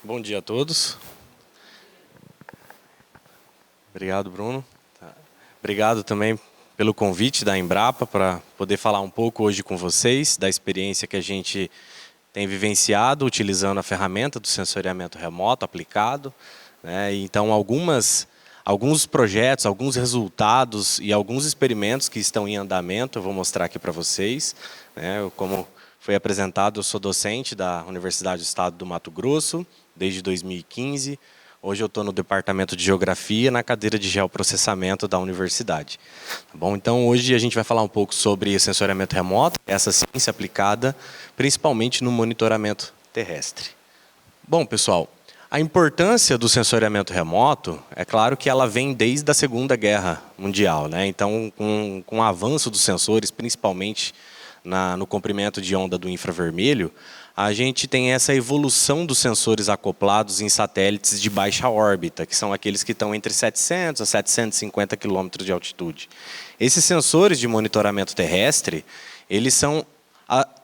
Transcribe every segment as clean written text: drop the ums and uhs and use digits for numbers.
Bom dia a todos. Obrigado, Bruno. Obrigado também pelo convite da Embrapa para poder falar um pouco hoje com vocês da experiência que a gente tem vivenciado utilizando a ferramenta do sensoriamento remoto aplicado, né? Então, alguns projetos, alguns resultados e alguns experimentos que estão em andamento, eu vou mostrar aqui para vocês, né? Como foi apresentado, eu sou docente da Universidade do Estado do Mato Grosso, desde 2015. Hoje eu estou no departamento de Geografia, na cadeira de Geoprocessamento da universidade. Tá bom? Então, hoje a gente vai falar um pouco sobre sensoriamento remoto, essa ciência aplicada principalmente no monitoramento terrestre. Bom, pessoal, a importância do sensoriamento remoto, é claro que ela vem desde a Segunda Guerra Mundial, né? Então, com o avanço dos sensores, principalmente no comprimento de onda do infravermelho, a gente tem essa evolução dos sensores acoplados em satélites de baixa órbita, que são aqueles que estão entre 700 a 750 quilômetros de altitude. Esses sensores de monitoramento terrestre, eles são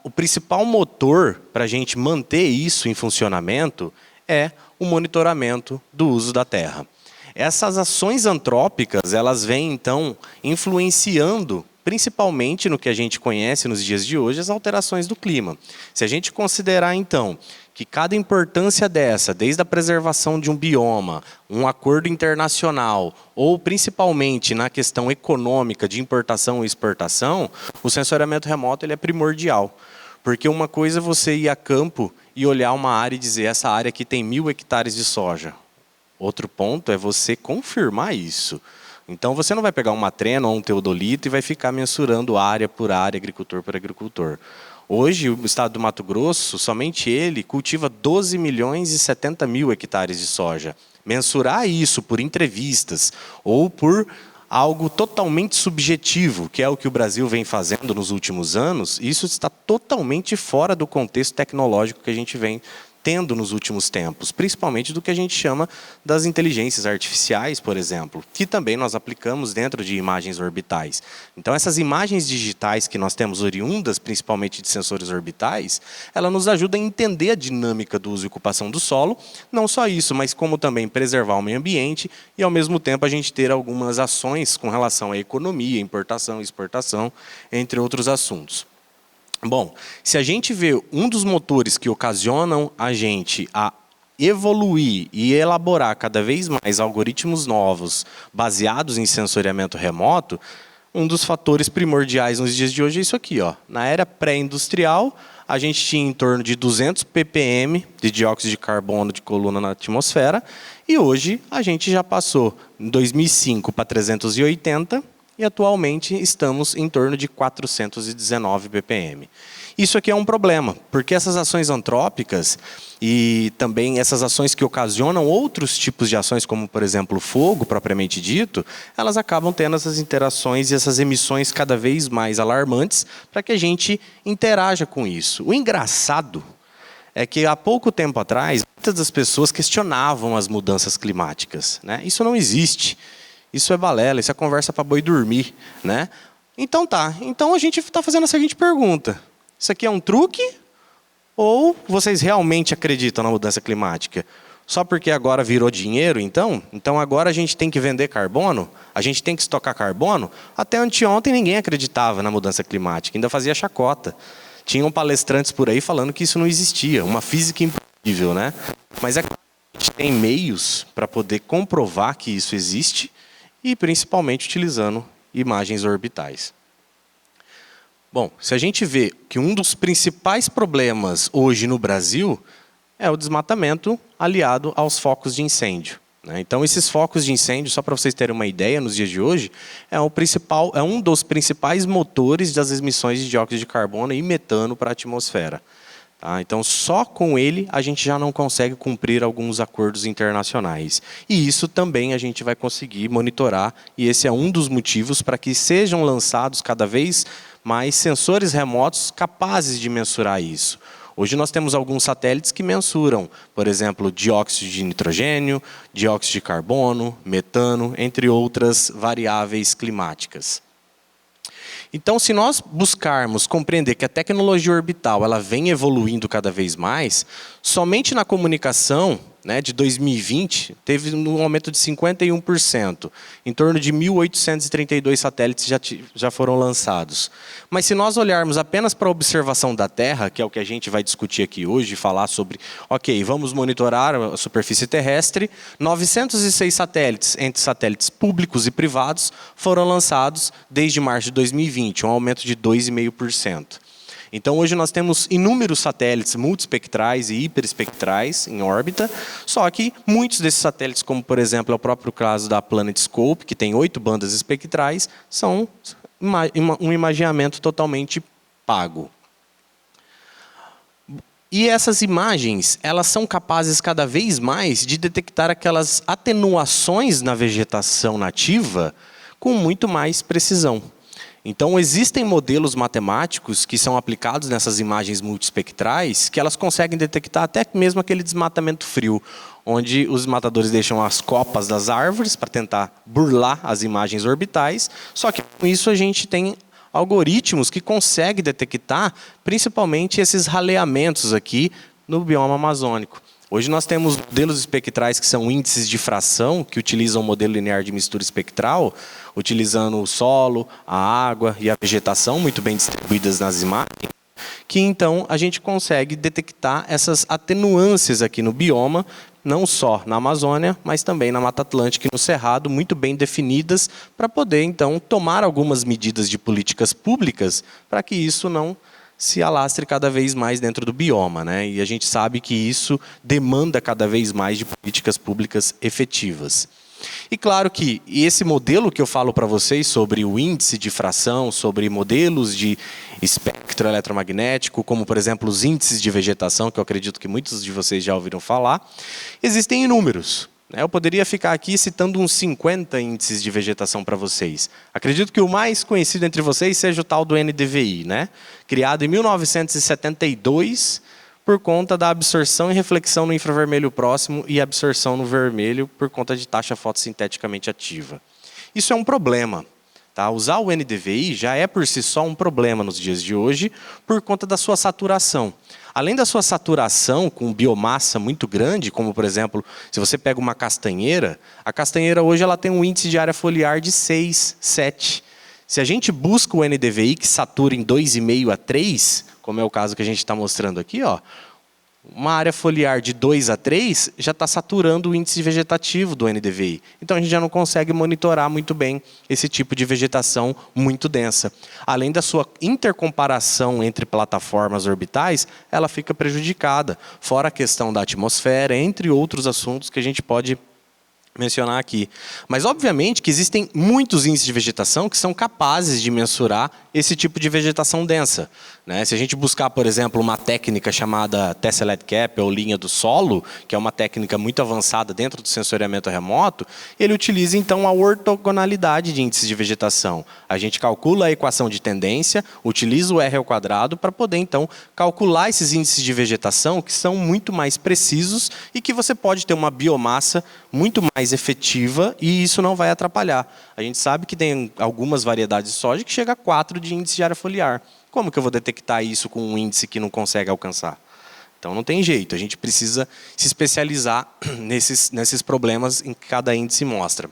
o principal motor para a gente manter isso em funcionamento é o monitoramento do uso da Terra. Essas ações antrópicas, elas vêm, então, influenciando principalmente no que a gente conhece nos dias de hoje, as alterações do clima. Se a gente considerar, então, que cada importância dessa, desde a preservação de um bioma, um acordo internacional, ou principalmente na questão econômica de importação e exportação, o sensoriamento remoto ele é primordial. Porque uma coisa é você ir a campo e olhar uma área e dizer, essa área aqui tem 1000 hectares de soja. Outro ponto é você confirmar isso. Então, você não vai pegar uma trena ou um teodolito e vai ficar mensurando área por área, agricultor por agricultor. Hoje, o estado do Mato Grosso, somente ele cultiva 12 milhões e 70 mil hectares de soja. Mensurar isso por entrevistas ou por algo totalmente subjetivo, que é o que o Brasil vem fazendo nos últimos anos, isso está totalmente fora do contexto tecnológico que a gente vem tendo nos últimos tempos, principalmente do que a gente chama das inteligências artificiais, por exemplo, que também nós aplicamos dentro de imagens orbitais. Então, essas imagens digitais que nós temos oriundas, principalmente de sensores orbitais, ela nos ajuda a entender a dinâmica do uso e ocupação do solo, não só isso, mas como também preservar o meio ambiente e, ao mesmo tempo, a gente ter algumas ações com relação à economia, importação e exportação, entre outros assuntos. Bom, se a gente vê um dos motores que ocasionam a gente a evoluir e elaborar cada vez mais algoritmos novos baseados em sensoriamento remoto, um dos fatores primordiais nos dias de hoje é isso aqui, ó. Na era pré-industrial, a gente tinha em torno de 200 ppm de dióxido de carbono de coluna na atmosfera e hoje a gente já passou em 2005 para 380 e atualmente estamos em torno de 419 ppm. Isso aqui é um problema, porque essas ações antrópicas e também essas ações que ocasionam outros tipos de ações, como, por exemplo, o fogo, propriamente dito, elas acabam tendo essas interações e essas emissões cada vez mais alarmantes para que a gente interaja com isso. O engraçado é que há pouco tempo atrás, muitas das pessoas questionavam as mudanças climáticas, né? Isso não existe. Isso é balela, isso é conversa para boi dormir, né? Então tá, então a gente está fazendo a seguinte pergunta. Isso aqui é um truque? Ou vocês realmente acreditam na mudança climática? Só porque agora virou dinheiro, então? Então agora a gente tem que vender carbono? A gente tem que estocar carbono? Até anteontem ninguém acreditava na mudança climática, ainda fazia chacota. Tinham palestrantes por aí falando que isso não existia, uma física impossível, né? Mas é claro que a gente tem meios para poder comprovar que isso existe, e principalmente utilizando imagens orbitais. Bom, se a gente vê que um dos principais problemas hoje no Brasil é o desmatamento aliado aos focos de incêndio, né? Então, esses focos de incêndio, só para vocês terem uma ideia, nos dias de hoje, é um dos principais motores das emissões de dióxido de carbono e metano para a atmosfera. Então, só com ele a gente já não consegue cumprir alguns acordos internacionais. E isso também a gente vai conseguir monitorar, e esse é um dos motivos para que sejam lançados cada vez mais sensores remotos capazes de mensurar isso. Hoje nós temos alguns satélites que mensuram, por exemplo, dióxido de nitrogênio, dióxido de carbono, metano, entre outras variáveis climáticas. Então, se nós buscarmos compreender que a tecnologia orbital ela vem evoluindo cada vez mais, somente na comunicação né, de 2020, teve um aumento de 51%. Em torno de 1.832 satélites já foram lançados. Mas se nós olharmos apenas para a observação da Terra, que é o que a gente vai discutir aqui hoje, falar sobre, ok, vamos monitorar a superfície terrestre, 906 satélites, entre satélites públicos e privados, foram lançados desde março de 2020, um aumento de 2,5%. Então, hoje nós temos inúmeros satélites multiespectrais e hiperespectrais em órbita, só que muitos desses satélites, como por exemplo é o próprio caso da PlanetScope, que tem 8 bandas espectrais, são um imaginamento totalmente pago. E essas imagens, elas são capazes cada vez mais de detectar aquelas atenuações na vegetação nativa com muito mais precisão. Então, existem modelos matemáticos que são aplicados nessas imagens multiespectrais que elas conseguem detectar até mesmo aquele desmatamento frio, onde os matadores deixam as copas das árvores para tentar burlar as imagens orbitais, só que com isso a gente tem algoritmos que conseguem detectar principalmente esses raleamentos aqui no bioma amazônico. Hoje nós temos modelos espectrais que são índices de fração, que utilizam o modelo linear de mistura espectral, utilizando o solo, a água e a vegetação muito bem distribuídas nas imagens, que então a gente consegue detectar essas atenuâncias aqui no bioma, não só na Amazônia, mas também na Mata Atlântica e no Cerrado, muito bem definidas, para poder então tomar algumas medidas de políticas públicas para que isso não se alastre cada vez mais dentro do bioma, né? E a gente sabe que isso demanda cada vez mais de políticas públicas efetivas. E claro que esse modelo que eu falo para vocês sobre o índice de fração, sobre modelos de espectro eletromagnético, como por exemplo os índices de vegetação, que eu acredito que muitos de vocês já ouviram falar, existem inúmeros. Eu poderia ficar aqui citando uns 50 índices de vegetação para vocês. Acredito que o mais conhecido entre vocês seja o tal do NDVI, né? Criado em 1972 por conta da absorção e reflexão no infravermelho próximo e absorção no vermelho por conta de taxa fotossinteticamente ativa. Isso é um problema. Tá? Usar o NDVI já é por si só um problema nos dias de hoje por conta da sua saturação. Além da sua saturação com biomassa muito grande, como por exemplo, se você pega uma castanheira, a castanheira hoje ela tem um índice de área foliar de 6, 7. Se a gente busca o NDVI que satura em 2,5 a 3, como é o caso que a gente está mostrando aqui, ó, uma área foliar de 2 a 3 já está saturando o índice vegetativo do NDVI. Então a gente já não consegue monitorar muito bem esse tipo de vegetação muito densa. Além da sua intercomparação entre plataformas orbitais, ela fica prejudicada. Fora a questão da atmosfera, entre outros assuntos que a gente pode mencionar aqui. Mas obviamente que existem muitos índices de vegetação que são capazes de mensurar esse tipo de vegetação densa, né? Se a gente buscar, por exemplo, uma técnica chamada Tessellate Cap, ou linha do solo, que é uma técnica muito avançada dentro do sensoriamento remoto, ele utiliza então a ortogonalidade de índices de vegetação. A gente calcula a equação de tendência, utiliza o R ao quadrado para poder então calcular esses índices de vegetação que são muito mais precisos e que você pode ter uma biomassa muito mais efetiva e isso não vai atrapalhar. A gente sabe que tem algumas variedades de soja que chega a 4 de índice de área foliar. Como que eu vou detectar isso com um índice que não consegue alcançar? Então não tem jeito, a gente precisa se especializar nesses problemas em que cada índice mostra.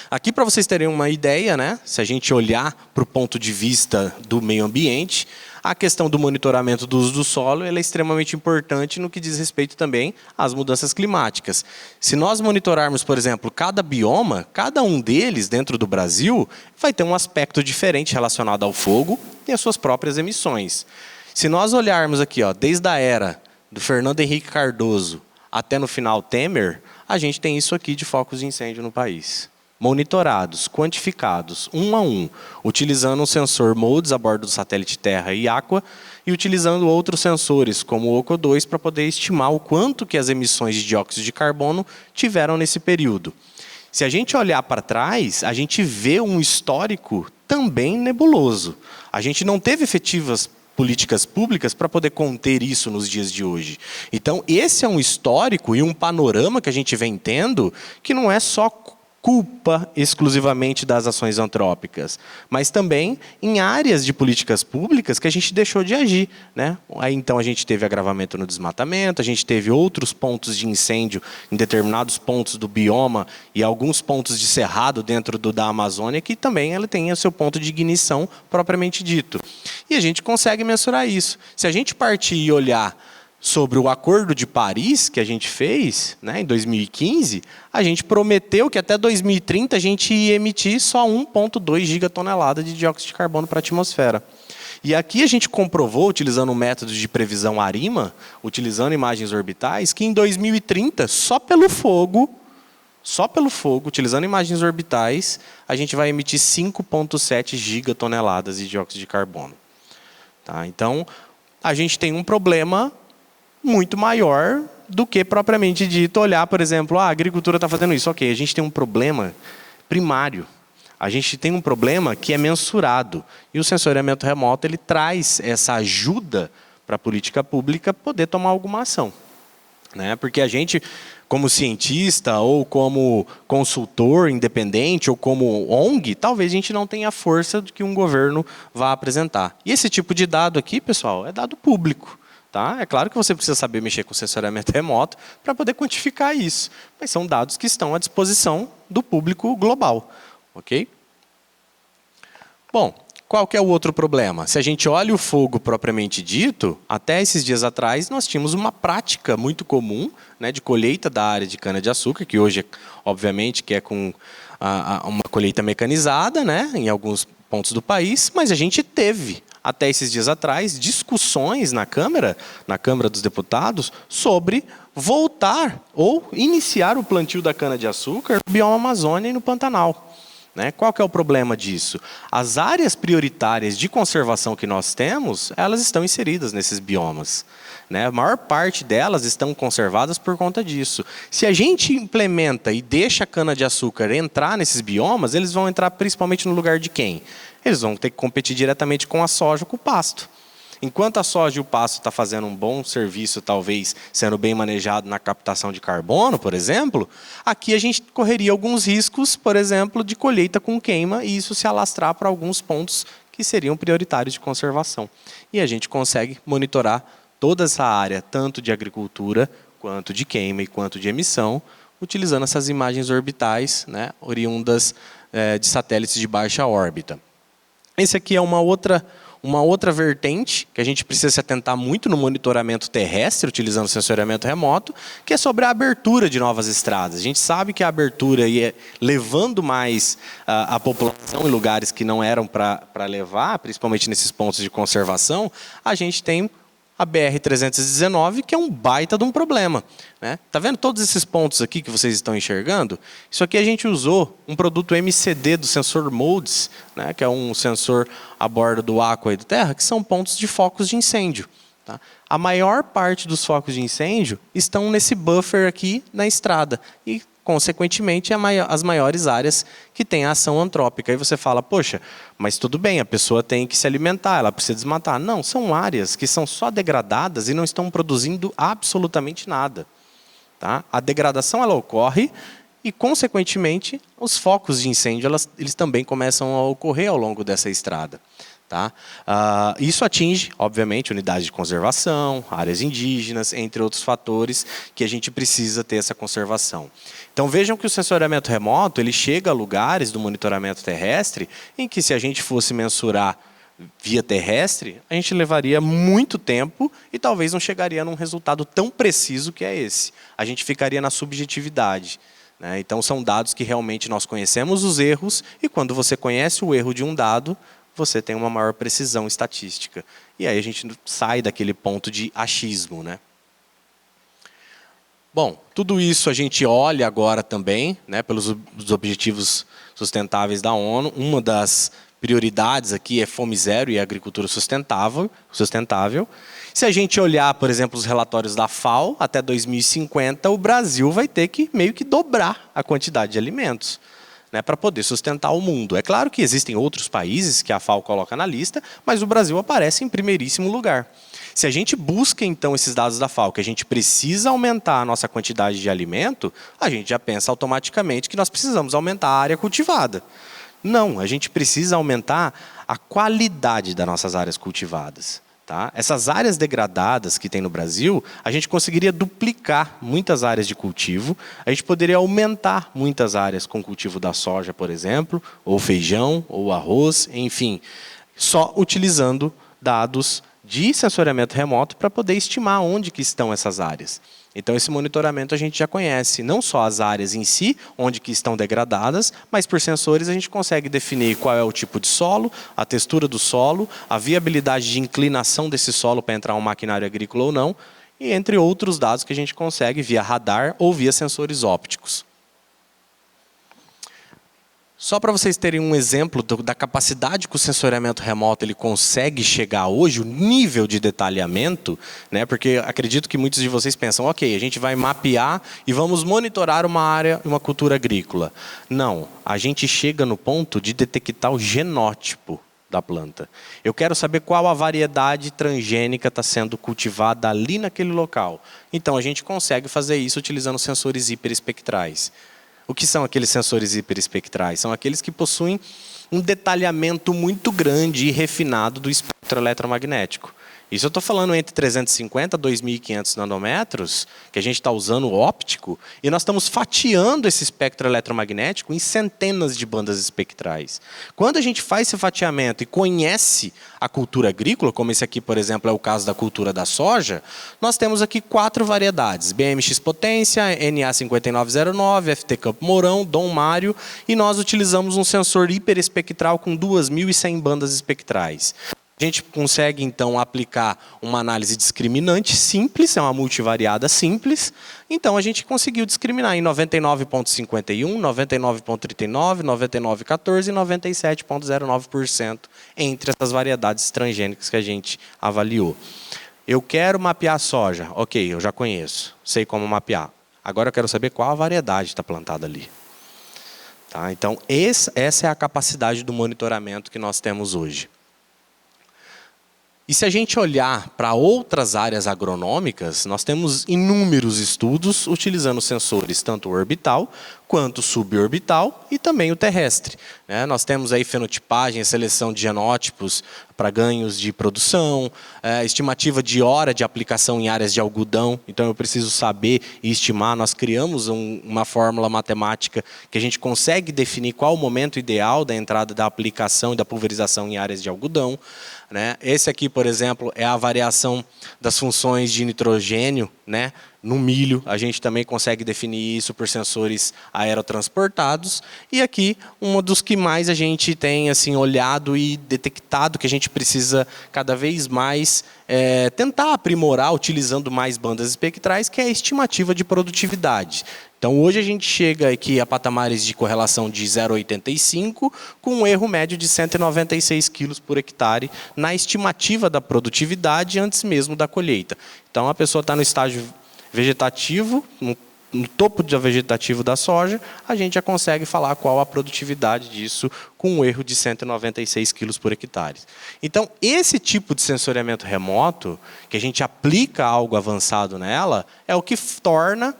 Aqui para vocês terem uma ideia, né, se a gente olhar para o ponto de vista do meio ambiente, a questão do monitoramento do uso do solo ela é extremamente importante no que diz respeito também às mudanças climáticas. Se nós monitorarmos, por exemplo, cada bioma, cada um deles dentro do Brasil vai ter um aspecto diferente relacionado ao fogo e às suas próprias emissões. Se nós olharmos aqui, ó, desde a era do Fernando Henrique Cardoso até no final Temer, a gente tem isso aqui de focos de incêndio no país. Monitorados, quantificados, um a um, utilizando um sensor MODES a bordo do satélite Terra e Aqua e utilizando outros sensores, como o OCO2, para poder estimar o quanto que as emissões de dióxido de carbono tiveram nesse período. Se a gente olhar para trás, a gente vê um histórico também nebuloso. A gente não teve efetivas políticas públicas para poder conter isso nos dias de hoje. Então, esse é um histórico e um panorama que a gente vem tendo que não é só culpa exclusivamente das ações antrópicas, mas também em áreas de políticas públicas que a gente deixou de agir, né? Aí, então a gente teve agravamento no desmatamento, a gente teve outros pontos de incêndio em determinados pontos do bioma e alguns pontos de cerrado dentro da Amazônia que também ela tem o seu ponto de ignição propriamente dito. E a gente consegue mensurar isso. Se a gente partir e olhar sobre o Acordo de Paris que a gente fez, né, em 2015, a gente prometeu que até 2030 a gente ia emitir só 1,2 gigatonelada de dióxido de carbono para a atmosfera. E aqui a gente comprovou, utilizando o método de previsão ARIMA, utilizando imagens orbitais, que em 2030, só pelo fogo, utilizando imagens orbitais, a gente vai emitir 5,7 gigatoneladas de dióxido de carbono. Tá? Então, a gente tem um problema muito maior do que propriamente dito olhar, por exemplo, a agricultura está fazendo isso. Ok, a gente tem um problema primário. A gente tem um problema que é mensurado. E o sensoriamento remoto ele traz essa ajuda para a política pública poder tomar alguma ação. Né? Porque a gente, como cientista, ou como consultor independente, ou como ONG, talvez a gente não tenha a força que um governo vá apresentar. E esse tipo de dado aqui, pessoal, é dado público. Tá? É claro que você precisa saber mexer com sensoriamento remoto para poder quantificar isso. Mas são dados que estão à disposição do público global. Ok? Bom, qual que é o outro problema? Se a gente olha o fogo propriamente dito, até esses dias atrás nós tínhamos uma prática muito comum, né, de colheita da área de cana-de-açúcar, que hoje, obviamente, que é com uma colheita mecanizada, né, em alguns pontos do país, mas a gente teve, até esses dias atrás, discussões na Câmara dos Deputados, sobre voltar ou iniciar o plantio da cana-de-açúcar no bioma Amazônia e no Pantanal. Né? Qual que é o problema disso? As áreas prioritárias de conservação que nós temos, elas estão inseridas nesses biomas. Né? A maior parte delas estão conservadas por conta disso. Se a gente implementa e deixa a cana-de-açúcar entrar nesses biomas, eles vão entrar principalmente no lugar de quem? Eles vão ter que competir diretamente com a soja ou com o pasto. Enquanto a soja e o pasto está fazendo um bom serviço, talvez sendo bem manejado na captação de carbono, por exemplo, aqui a gente correria alguns riscos, por exemplo, de colheita com queima, e isso se alastrar para alguns pontos que seriam prioritários de conservação. E a gente consegue monitorar toda essa área, tanto de agricultura, quanto de queima e quanto de emissão, utilizando essas imagens orbitais, né, oriundas de satélites de baixa órbita. Esse aqui é uma outra vertente que a gente precisa se atentar muito no monitoramento terrestre, utilizando sensoriamento remoto, que é sobre a abertura de novas estradas. A gente sabe que a abertura ia levando mais a população em lugares que não eram para levar, principalmente nesses pontos de conservação, a gente tem a BR-319, que é um baita de um problema. Né? Tá vendo todos esses pontos aqui que vocês estão enxergando? Isso aqui a gente usou um produto MCD do sensor MODES, né? Que é um sensor a bordo do Aqua e do Terra, que são pontos de focos de incêndio. Tá? A maior parte dos focos de incêndio estão nesse buffer aqui na estrada. E, consequentemente, as maiores áreas que têm a ação antrópica. Aí você fala, poxa, mas tudo bem, a pessoa tem que se alimentar, ela precisa desmatar. Não, são áreas que são só degradadas e não estão produzindo absolutamente nada. Tá? A degradação ela ocorre e, consequentemente, os focos de incêndio eles também começam a ocorrer ao longo dessa estrada. Tá? Isso atinge, obviamente, unidades de conservação, áreas indígenas, entre outros fatores que a gente precisa ter essa conservação. Então vejam que o sensoriamento remoto ele chega a lugares do monitoramento terrestre em que, se a gente fosse mensurar via terrestre, a gente levaria muito tempo e talvez não chegaria num resultado tão preciso que é esse. A gente ficaria na subjetividade. Né? Então são dados que realmente nós conhecemos os erros e, quando você conhece o erro de um dado, você tem uma maior precisão estatística. E aí a gente sai daquele ponto de achismo. Né? Bom, tudo isso a gente olha agora também, né, pelos objetivos sustentáveis da ONU. Uma das prioridades aqui é Fome Zero e agricultura sustentável. Se a gente olhar, por exemplo, os relatórios da FAO, até 2050, o Brasil vai ter que meio que dobrar a quantidade de alimentos, né, para poder sustentar o mundo. É claro que existem outros países que a FAO coloca na lista, mas o Brasil aparece em primeiríssimo lugar. Se a gente busca, então, esses dados da FAO, que a gente precisa aumentar a nossa quantidade de alimento, a gente já pensa automaticamente que nós precisamos aumentar a área cultivada. Não, a gente precisa aumentar a qualidade das nossas áreas cultivadas. Tá? Essas áreas degradadas que tem no Brasil, a gente conseguiria duplicar muitas áreas de cultivo, a gente poderia aumentar muitas áreas com cultivo da soja, por exemplo, ou feijão, ou arroz, enfim, só utilizando dados de sensoriamento remoto para poder estimar onde que estão essas áreas. Então, esse monitoramento a gente já conhece, não só as áreas em si, onde que estão degradadas, mas por sensores a gente consegue definir qual é o tipo de solo, a textura do solo, a viabilidade de inclinação desse solo para entrar um maquinário agrícola ou não, e entre outros dados que a gente consegue via radar ou via sensores ópticos. Só para vocês terem um exemplo da capacidade que o sensoriamento remoto ele consegue chegar hoje, o nível de detalhamento, né? Porque acredito que muitos de vocês pensam, ok, a gente vai mapear e vamos monitorar uma área, uma cultura agrícola. Não, a gente chega no ponto de detectar o genótipo da planta. Eu quero saber qual a variedade transgênica está sendo cultivada ali naquele local. Então a gente consegue fazer isso utilizando sensores hiperespectrais. O que são aqueles sensores hiperespectrais? São aqueles que possuem um detalhamento muito grande e refinado do espectro eletromagnético. Isso eu estou falando entre 350 a 2.500 nanômetros, que a gente está usando óptico, e nós estamos fatiando esse espectro eletromagnético em centenas de bandas espectrais. Quando a gente faz esse fatiamento e conhece a cultura agrícola, como esse aqui, por exemplo, é o caso da cultura da soja, nós temos aqui 4 variedades, BMX Potência, NA5909, FT Campo Mourão, Dom Mário, e nós utilizamos um sensor hiperespectral com 2.100 bandas espectrais. A gente consegue, então, aplicar uma análise discriminante simples, é uma multivariada simples. Então, a gente conseguiu discriminar em 99,51%, 99,39%, 99,14% e 97,09% entre essas variedades transgênicas que a gente avaliou. Eu quero mapear a soja. Ok, eu já conheço, sei como mapear. Agora eu quero saber qual a variedade está plantada ali. Tá? Então, essa é a capacidade do monitoramento que nós temos hoje. E se a gente olhar para outras áreas agronômicas, nós temos inúmeros estudos utilizando sensores, tanto orbital quanto suborbital e também o terrestre. Nós temos aí fenotipagem, seleção de genótipos para ganhos de produção, estimativa de hora de aplicação em áreas de algodão. Então eu preciso saber e estimar. Nós criamos uma fórmula matemática que a gente consegue definir qual o momento ideal da entrada da aplicação e da pulverização em áreas de algodão. Esse aqui, por exemplo, é a variação das funções de nitrogênio, no milho. A gente também consegue definir isso por sensores aerotransportados. E aqui, um dos que mais a gente tem assim, olhado e detectado que a gente precisa cada vez mais tentar aprimorar utilizando mais bandas espectrais, que é a estimativa de produtividade. Então, hoje a gente chega aqui a patamares de correlação de 0,85 com um erro médio de 196 quilos por hectare na estimativa da produtividade antes mesmo da colheita. Então, a pessoa está no estágio vegetativo, no topo do vegetativo da soja, a gente já consegue falar qual a produtividade disso com um erro de 196 quilos por hectare. Então, esse tipo de sensoriamento remoto, que a gente aplica algo avançado nela, é o que torna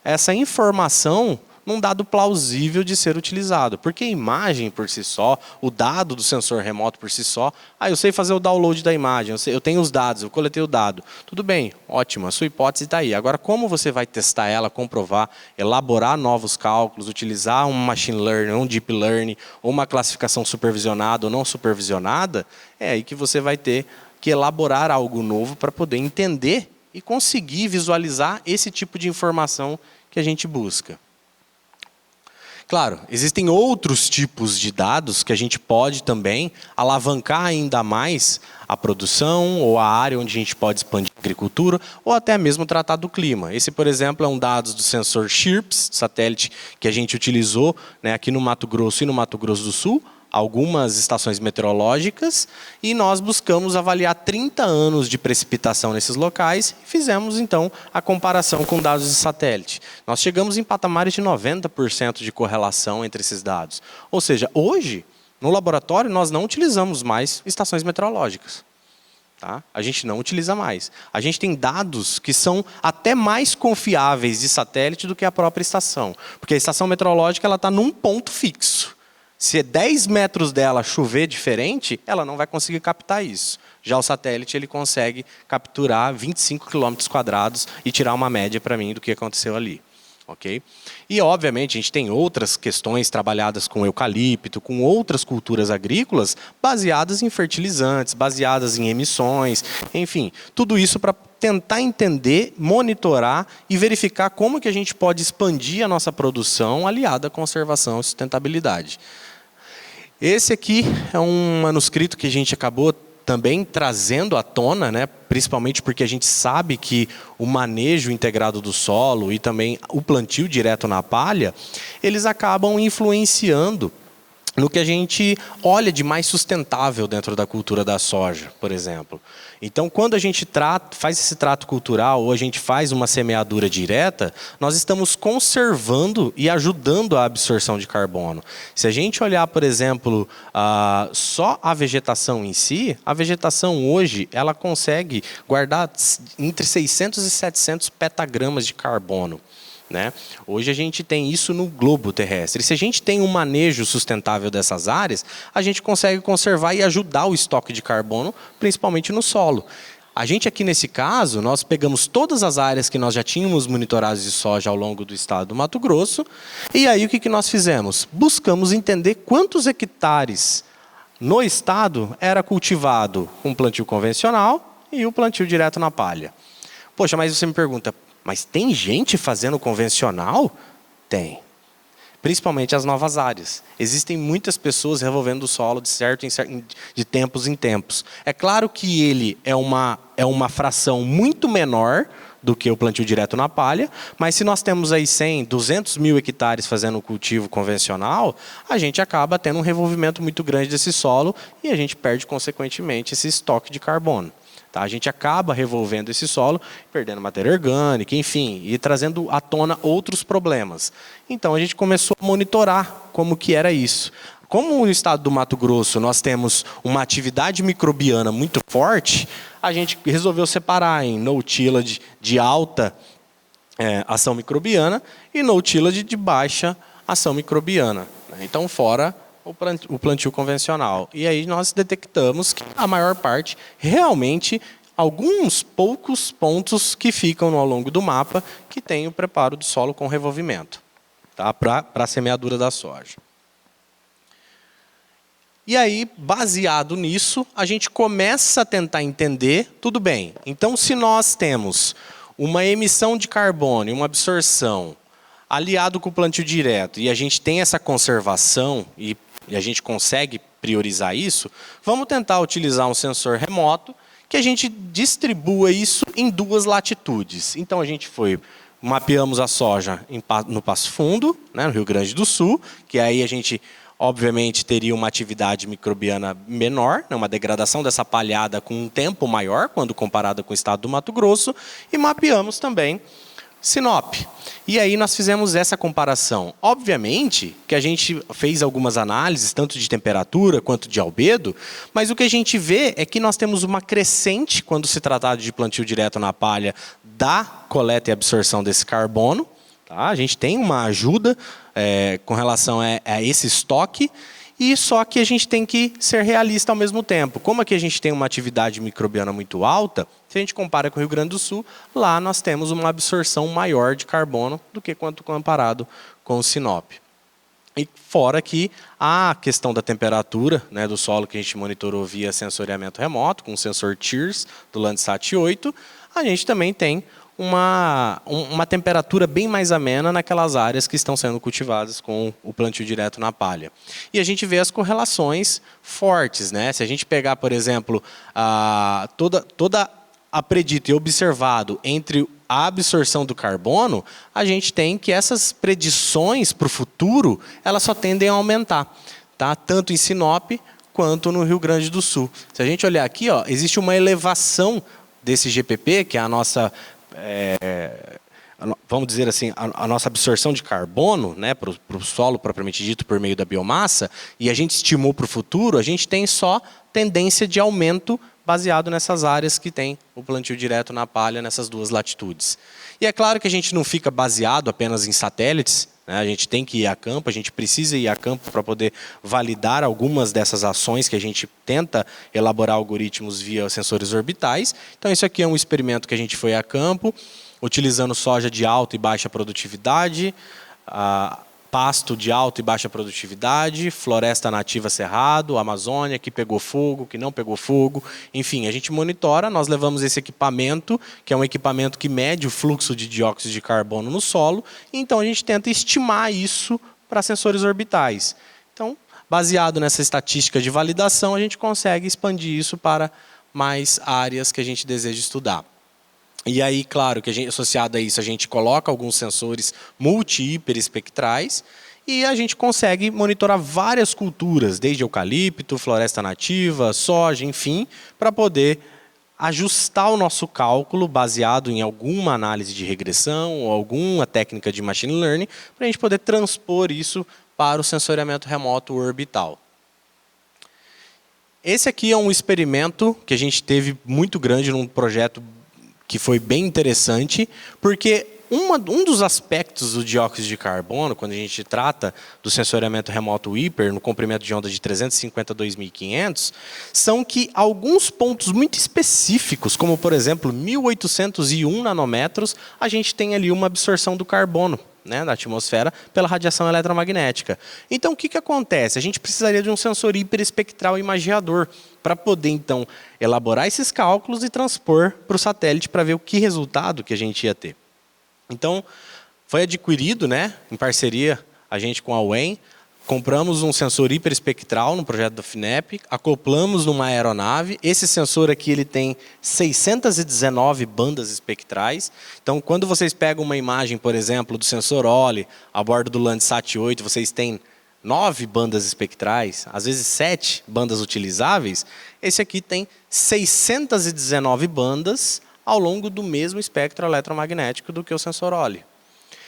essa informação num dado plausível de ser utilizado. Porque a imagem por si só, o dado do sensor remoto por si só, eu sei fazer o download da imagem, eu tenho os dados, eu coletei o dado. Tudo bem, ótimo, a sua hipótese está aí. Agora, como você vai testar ela, comprovar, elaborar novos cálculos, utilizar um machine learning, um deep learning, ou uma classificação supervisionada ou não supervisionada, é aí que você vai ter que elaborar algo novo para poder entender e conseguir visualizar esse tipo de informação que a gente busca. Claro, existem outros tipos de dados que a gente pode também alavancar ainda mais a produção ou a área onde a gente pode expandir a agricultura ou até mesmo tratar do clima. Esse, por exemplo, é um dado do sensor CHIRPS, satélite que a gente utilizou aqui no Mato Grosso e no Mato Grosso do Sul, algumas estações meteorológicas, e nós buscamos avaliar 30 anos de precipitação nesses locais e fizemos, então, a comparação com dados de satélite. Nós chegamos em patamares de 90% de correlação entre esses dados. Ou seja, hoje, no laboratório, nós não utilizamos mais estações meteorológicas. Tá? A gente não utiliza mais. A gente tem dados que são até mais confiáveis de satélite do que a própria estação. Porque a estação meteorológica está num ponto fixo. Se 10 metros dela chover diferente, ela não vai conseguir captar isso. Já o satélite ele consegue capturar 25 km² e tirar uma média para mim do que aconteceu ali. Okay? E, obviamente, a gente tem outras questões trabalhadas com eucalipto, com outras culturas agrícolas, baseadas em fertilizantes, baseadas em emissões, enfim, tudo isso para tentar entender, monitorar e verificar como que a gente pode expandir a nossa produção aliada à conservação e sustentabilidade. Esse aqui é um manuscrito que a gente acabou também trazendo à tona, né, principalmente porque a gente sabe que o manejo integrado do solo e também o plantio direto na palha, eles acabam influenciando no que a gente olha de mais sustentável dentro da cultura da soja, por exemplo. Então, quando a gente faz esse trato cultural ou a gente faz uma semeadura direta, nós estamos conservando e ajudando a absorção de carbono. Se a gente olhar, por exemplo, só a vegetação em si, a vegetação hoje ela consegue guardar entre 600 e 700 petagramas de carbono. Né? Hoje a gente tem isso no globo terrestre. Se a gente tem um manejo sustentável dessas áreas, a gente consegue conservar e ajudar o estoque de carbono, principalmente no solo. A gente aqui nesse caso, nós pegamos todas as áreas que nós já tínhamos monitoradas de soja ao longo do estado do Mato Grosso, e aí o que nós fizemos? Buscamos entender quantos hectares no estado era cultivado com plantio convencional e o plantio direto na palha. Poxa, mas você me pergunta, mas tem gente fazendo convencional? Tem. Principalmente as novas áreas. Existem muitas pessoas revolvendo o solo de tempos em tempos. É claro que ele é uma fração muito menor do que o plantio direto na palha, mas se nós temos aí 100, 200 mil hectares fazendo o cultivo convencional, a gente acaba tendo um revolvimento muito grande desse solo e a gente perde, consequentemente, esse estoque de carbono. Tá? A gente acaba revolvendo esse solo, perdendo matéria orgânica, enfim, e trazendo à tona outros problemas. Então, a gente começou a monitorar como que era isso. Como no estado do Mato Grosso nós temos uma atividade microbiana muito forte, a gente resolveu separar em no-tillage de alta ação microbiana e no-tillage de baixa ação microbiana. Então, fora o plantio convencional. E aí nós detectamos que a maior parte, realmente, alguns poucos pontos que ficam ao longo do mapa que tem o preparo do solo com revolvimento, tá? Para a semeadura da soja. E aí, baseado nisso, a gente começa a tentar entender, tudo bem, então se nós temos uma emissão de carbono e uma absorção aliado com o plantio direto e a gente tem essa conservação e a gente consegue priorizar isso, vamos tentar utilizar um sensor remoto que a gente distribua isso em 2 latitudes. Então, a gente mapeamos a soja no Passo Fundo, né, no Rio Grande do Sul, que aí a gente, obviamente, teria uma atividade microbiana menor, né, uma degradação dessa palhada com um tempo maior, quando comparada com o estado do Mato Grosso, e mapeamos também Sinop. E aí nós fizemos essa comparação. Obviamente que a gente fez algumas análises, tanto de temperatura quanto de albedo, mas o que a gente vê é que nós temos uma crescente, quando se tratar de plantio direto na palha, da coleta e absorção desse carbono. Tá? A gente tem uma ajuda com relação a esse estoque, e só que a gente tem que ser realista ao mesmo tempo. Como aqui a gente tem uma atividade microbiana muito alta, se a gente compara com o Rio Grande do Sul, lá nós temos uma absorção maior de carbono do que quanto comparado com o Sinop. E fora que a questão da temperatura, né, do solo que a gente monitorou via sensoriamento remoto, com o sensor TIRS do Landsat 8, a gente também tem uma temperatura bem mais amena naquelas áreas que estão sendo cultivadas com o plantio direto na palha. E a gente vê as correlações fortes, né? Se a gente pegar, por exemplo, toda a predito e observado entre a absorção do carbono, a gente tem que essas predições para o futuro, elas só tendem a aumentar, tá? Tanto em Sinop quanto no Rio Grande do Sul. Se a gente olhar aqui, ó, existe uma elevação desse GPP, que é a nossa vamos dizer assim, a nossa absorção de carbono, né, para o solo propriamente dito por meio da biomassa, e a gente estimou para o futuro, a gente tem só tendência de aumento baseado nessas áreas que tem o plantio direto na palha nessas 2 latitudes. E é claro que a gente não fica baseado apenas em satélites, né? A gente tem que ir a campo, a gente precisa ir a campo para poder validar algumas dessas ações que a gente tenta elaborar algoritmos via sensores orbitais. Então, isso aqui é um experimento que a gente foi a campo, utilizando soja de alta e baixa produtividade, pasto de alta e baixa produtividade, floresta nativa cerrado, Amazônia, que pegou fogo, que não pegou fogo. Enfim, a gente monitora, nós levamos esse equipamento, que é um equipamento que mede o fluxo de dióxido de carbono no solo, e então a gente tenta estimar isso para sensores orbitais. Então, baseado nessa estatística de validação, a gente consegue expandir isso para mais áreas que a gente deseja estudar. E aí, claro, que associado a isso, a gente coloca alguns sensores multi-hiperespectrais e a gente consegue monitorar várias culturas, desde eucalipto, floresta nativa, soja, enfim, para poder ajustar o nosso cálculo baseado em alguma análise de regressão ou alguma técnica de machine learning, para a gente poder transpor isso para o sensoriamento remoto orbital. Esse aqui é um experimento que a gente teve muito grande num projeto que foi bem interessante, porque um dos aspectos do dióxido de carbono, quando a gente trata do sensoriamento remoto hiper, no comprimento de onda de 350 a 2.500, são que alguns pontos muito específicos, como por exemplo 1.801 nanômetros, a gente tem ali uma absorção do carbono, né, da atmosfera pela radiação eletromagnética. Então, o que acontece? A gente precisaria de um sensor hiperespectral imagiador para poder, então, elaborar esses cálculos e transpor para o satélite para ver o que resultado que a gente ia ter. Então, foi adquirido, né, em parceria a gente com a UEM, compramos um sensor hiperespectral no projeto da FINEP, acoplamos numa aeronave. Esse sensor aqui ele tem 619 bandas espectrais. Então, quando vocês pegam uma imagem, por exemplo, do sensor OLE a bordo do Landsat 8, vocês têm 9 bandas espectrais, às vezes 7 bandas utilizáveis. Esse aqui tem 619 bandas ao longo do mesmo espectro eletromagnético do que o sensor OLE.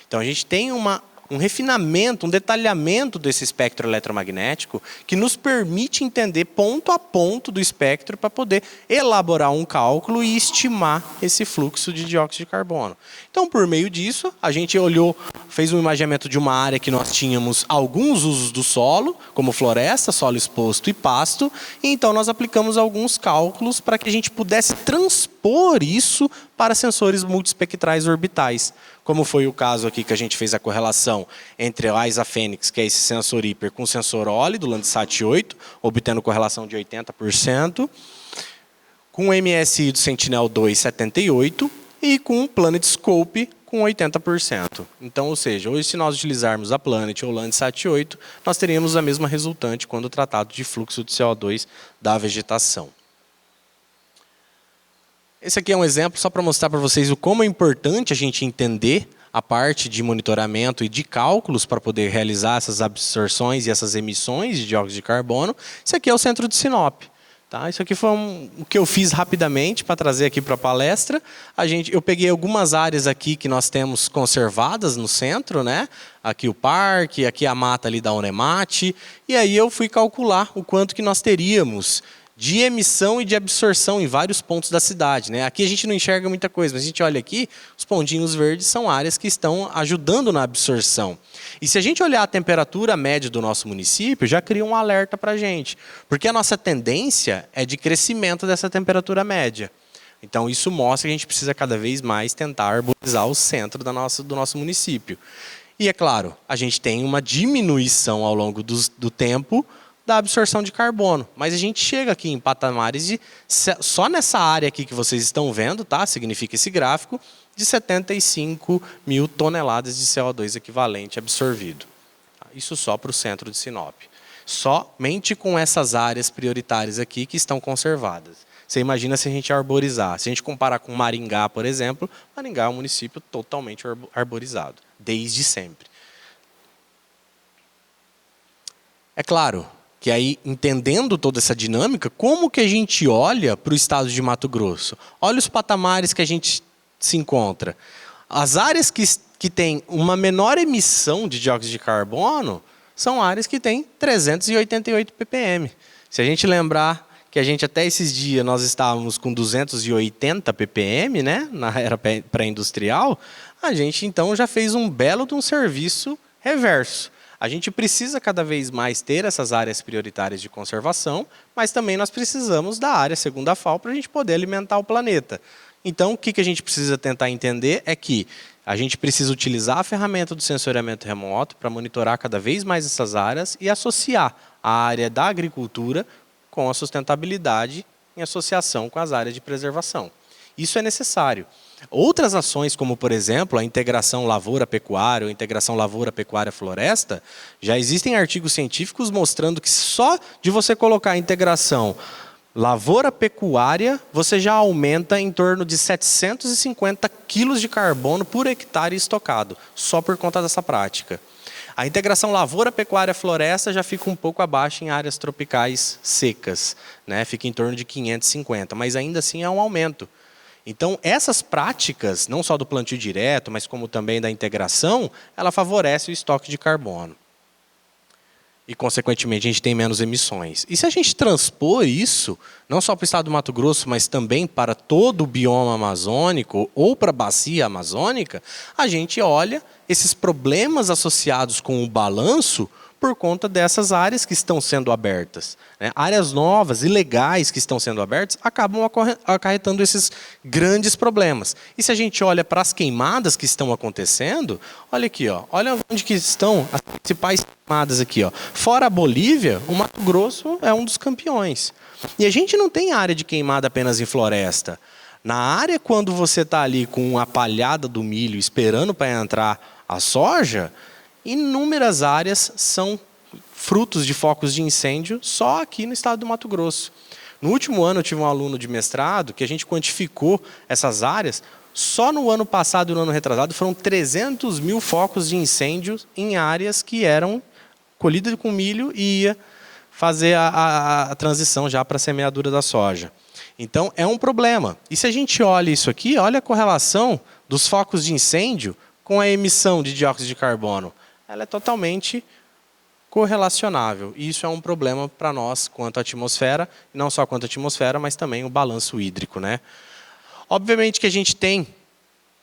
Então, a gente tem um refinamento, um detalhamento desse espectro eletromagnético que nos permite entender ponto a ponto do espectro para poder elaborar um cálculo e estimar esse fluxo de dióxido de carbono. Então, por meio disso, a gente fez um imaginamento de uma área que nós tínhamos alguns usos do solo, como floresta, solo exposto e pasto, e então nós aplicamos alguns cálculos para que a gente pudesse transpor isso para sensores multiespectrais orbitais, como foi o caso aqui que a gente fez a correlação entre a ISA Fênix, que é esse sensor hiper, com o sensor OLE do Landsat 8, obtendo correlação de 80%, com o MSI do Sentinel-2 78% e com o PlanetScope com 80%. Então, ou seja, hoje se nós utilizarmos a Planet ou o Landsat 8, nós teríamos a mesma resultante quando tratado de fluxo de CO2 da vegetação. Esse aqui é um exemplo só para mostrar para vocês o como é importante a gente entender a parte de monitoramento e de cálculos para poder realizar essas absorções e essas emissões de dióxido de carbono. Esse aqui é o centro de Sinop. Tá? Isso aqui foi o que eu fiz rapidamente para trazer aqui para a palestra. Eu peguei algumas áreas aqui que nós temos conservadas no centro, né? Aqui o parque, aqui a mata ali da Unemate. E aí eu fui calcular o quanto que nós teríamos de emissão e de absorção em vários pontos da cidade, né? Aqui a gente não enxerga muita coisa, mas a gente olha aqui, os pontinhos verdes são áreas que estão ajudando na absorção. E se a gente olhar a temperatura média do nosso município, já cria um alerta para a gente, porque a nossa tendência é de crescimento dessa temperatura média. Então isso mostra que a gente precisa cada vez mais tentar arborizar o centro do nosso município. E é claro, a gente tem uma diminuição ao longo do tempo da absorção de carbono. Mas a gente chega aqui em patamares de, só nessa área aqui que vocês estão vendo, tá? Significa esse gráfico, de 75 mil toneladas de CO2 equivalente absorvido. Isso só para o centro de Sinop. Somente com essas áreas prioritárias aqui que estão conservadas. Você imagina se a gente arborizar. Se a gente comparar com Maringá, por exemplo, Maringá é um município totalmente arborizado, desde sempre. É claro que aí, entendendo toda essa dinâmica, como que a gente olha para o estado de Mato Grosso? Olha os patamares que a gente se encontra. As áreas que têm uma menor emissão de dióxido de carbono são áreas que têm 388 ppm. Se a gente lembrar que a gente até esses dias nós estávamos com 280 ppm, né, na era pré-industrial, a gente então já fez um belo de um serviço reverso. A gente precisa cada vez mais ter essas áreas prioritárias de conservação, mas também nós precisamos da área segunda FAO para a gente poder alimentar o planeta. Então, o que a gente precisa tentar entender é que a gente precisa utilizar a ferramenta do sensoriamento remoto para monitorar cada vez mais essas áreas e associar a área da agricultura com a sustentabilidade em associação com as áreas de preservação. Isso é necessário. Outras ações, como por exemplo a integração lavoura-pecuária ou integração lavoura-pecuária-floresta, já existem artigos científicos mostrando que só de você colocar a integração lavoura-pecuária, você já aumenta em torno de 750 quilos de carbono por hectare estocado, só por conta dessa prática. A integração lavoura-pecuária-floresta já fica um pouco abaixo em áreas tropicais secas, né? Fica em torno de 550, mas ainda assim é um aumento. Então, essas práticas, não só do plantio direto, mas como também da integração, ela favorece o estoque de carbono. E, consequentemente, a gente tem menos emissões. E se a gente transpor isso, não só para o estado do Mato Grosso, mas também para todo o bioma amazônico ou para a bacia amazônica, a gente olha esses problemas associados com o balanço por conta dessas áreas que estão sendo abertas, né? Áreas novas, ilegais que estão sendo abertas, acabam acarretando esses grandes problemas. E se a gente olha para as queimadas que estão acontecendo, olha aqui, ó, olha onde que estão as principais queimadas aqui, ó. Fora a Bolívia, o Mato Grosso é um dos campeões. E a gente não tem área de queimada apenas em floresta. Na área, quando você está ali com a palhada do milho esperando para entrar a soja, inúmeras áreas são frutos de focos de incêndio só aqui no estado do Mato Grosso. No último ano eu tive um aluno de mestrado que a gente quantificou essas áreas. Só no ano passado e no ano retrasado foram 300 mil focos de incêndio em áreas que eram colhidas com milho e ia fazer a transição já para a semeadura da soja. Então é um problema. E se a gente olha isso aqui, olha a correlação dos focos de incêndio com a emissão de dióxido de carbono. Ela é totalmente correlacionável. E isso é um problema para nós quanto à atmosfera, e não só quanto à atmosfera, mas também o balanço hídrico, né? Obviamente que a gente tem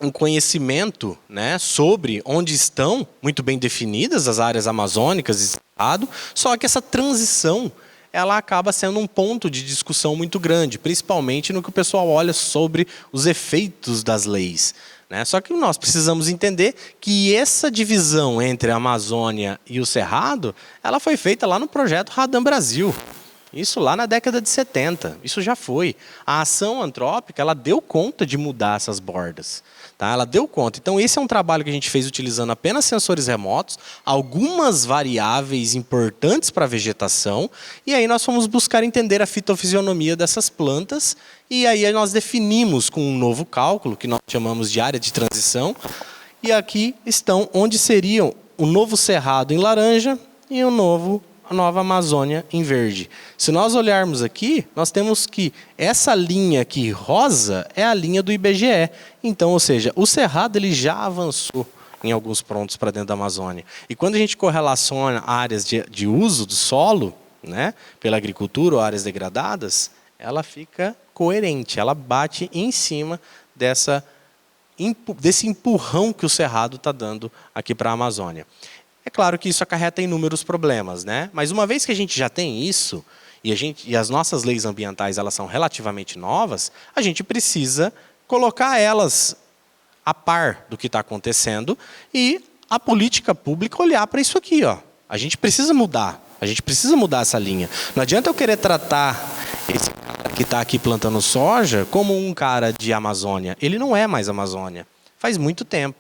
um conhecimento, né, sobre onde estão muito bem definidas as áreas amazônicas e estado, só que essa transição ela acaba sendo um ponto de discussão muito grande, principalmente no que o pessoal olha sobre os efeitos das leis, né? Só que nós precisamos entender que essa divisão entre a Amazônia e o Cerrado, ela foi feita lá no projeto Radam Brasil. Isso lá na década de 70, isso já foi. A ação antrópica, ela deu conta de mudar essas bordas. Tá? Ela deu conta. Então, esse é um trabalho que a gente fez utilizando apenas sensores remotos, algumas variáveis importantes para a vegetação, e aí nós fomos buscar entender a fitofisionomia dessas plantas, e aí nós definimos com um novo cálculo, que nós chamamos de área de transição, e aqui estão onde seriam o novo Cerrado em laranja e a nova Amazônia em verde. Se nós olharmos aqui, nós temos que essa linha aqui rosa é a linha do IBGE. Então, ou seja, o Cerrado ele já avançou em alguns pontos para dentro da Amazônia. E quando a gente correlaciona áreas de uso do solo, né, pela agricultura ou áreas degradadas, ela fica coerente, ela bate em cima desse empurrão que o Cerrado está dando aqui para a Amazônia. É claro que isso acarreta inúmeros problemas, né? Mas uma vez que a gente já tem isso, e as nossas leis ambientais elas são relativamente novas, a gente precisa colocar elas a par do que está acontecendo e a política pública olhar para isso aqui, ó. A gente precisa mudar essa linha. Não adianta eu querer tratar esse cara que está aqui plantando soja como um cara de Amazônia. Ele não é mais Amazônia. Faz muito tempo.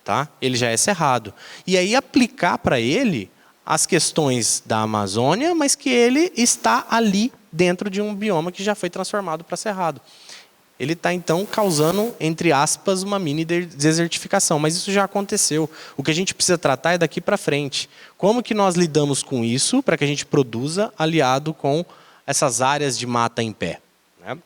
Tá? Ele já é cerrado. E aí aplicar para ele as questões da Amazônia, mas que ele está ali dentro de um bioma que já foi transformado para cerrado. Ele está, então, causando, entre aspas, uma mini desertificação. Mas isso já aconteceu. O que a gente precisa tratar é daqui para frente. Como que nós lidamos com isso para que a gente produza aliado com essas áreas de mata em pé? Né?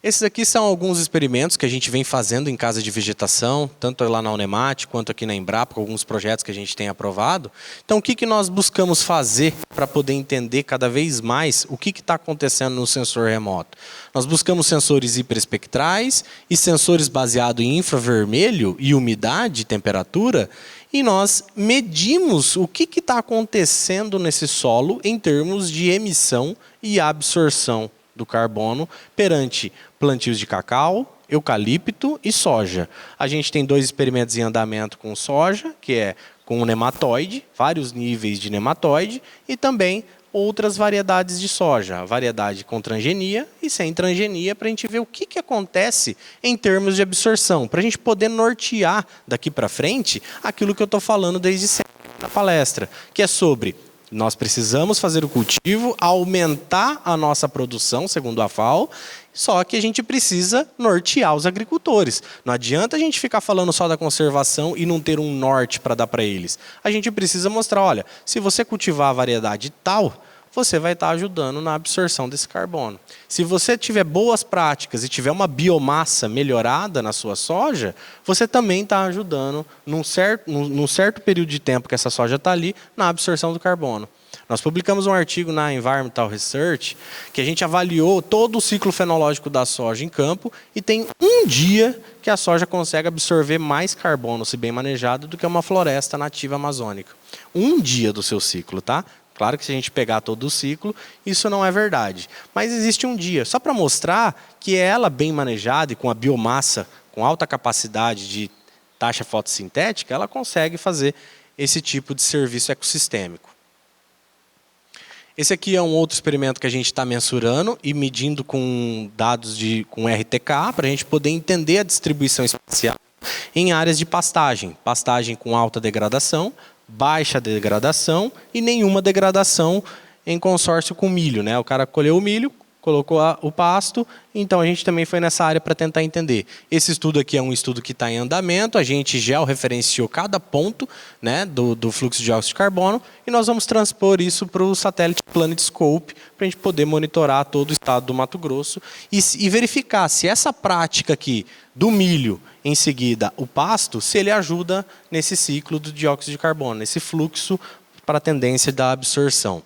Esses aqui são alguns experimentos que a gente vem fazendo em casa de vegetação, tanto lá na Unemate quanto aqui na Embrapa, com alguns projetos que a gente tem aprovado. Então, o que nós buscamos fazer para poder entender cada vez mais o que está acontecendo no sensor remoto? Nós buscamos sensores hiperespectrais e sensores baseados em infravermelho e umidade, temperatura, e nós medimos o que está acontecendo nesse solo em termos de emissão e absorção do carbono perante plantios de cacau, eucalipto e soja. A gente tem 2 experimentos em andamento com soja, que é com o nematóide, vários níveis de nematóide, e também outras variedades de soja, a variedade com transgenia e sem transgenia, para a gente ver o que acontece em termos de absorção, para a gente poder nortear daqui para frente aquilo que eu estou falando desde sempre na palestra, que é sobre nós precisamos fazer o cultivo, aumentar a nossa produção, segundo a FAO, só que a gente precisa nortear os agricultores. Não adianta a gente ficar falando só da conservação e não ter um norte para dar para eles. A gente precisa mostrar, olha, se você cultivar a variedade tal, você vai estar ajudando na absorção desse carbono. Se você tiver boas práticas e tiver uma biomassa melhorada na sua soja, você também está ajudando, num certo período de tempo que essa soja está ali, na absorção do carbono. Nós publicamos um artigo na Environmental Research que a gente avaliou todo o ciclo fenológico da soja em campo e tem um dia que a soja consegue absorver mais carbono, se bem manejado, do que uma floresta nativa amazônica. Um dia do seu ciclo, tá? Claro que se a gente pegar todo o ciclo, isso não é verdade. Mas existe um dia, só para mostrar que ela bem manejada e com a biomassa, com alta capacidade de taxa fotossintética, ela consegue fazer esse tipo de serviço ecossistêmico. Esse aqui é um outro experimento que a gente está mensurando e medindo com dados com RTK, para a gente poder entender a distribuição espacial em áreas de pastagem. Pastagem com alta degradação, baixa degradação e nenhuma degradação em consórcio com milho, né? O cara colheu o milho, colocou o pasto, então a gente também foi nessa área para tentar entender. Esse estudo aqui é um estudo que está em andamento, a gente georreferenciou cada ponto, né, do fluxo de dióxido de carbono e nós vamos transpor isso para o satélite PlanetScope para a gente poder monitorar todo o estado do Mato Grosso e verificar se essa prática aqui do milho, em seguida o pasto, se ele ajuda nesse ciclo do dióxido de carbono, nesse fluxo para a tendência da absorção.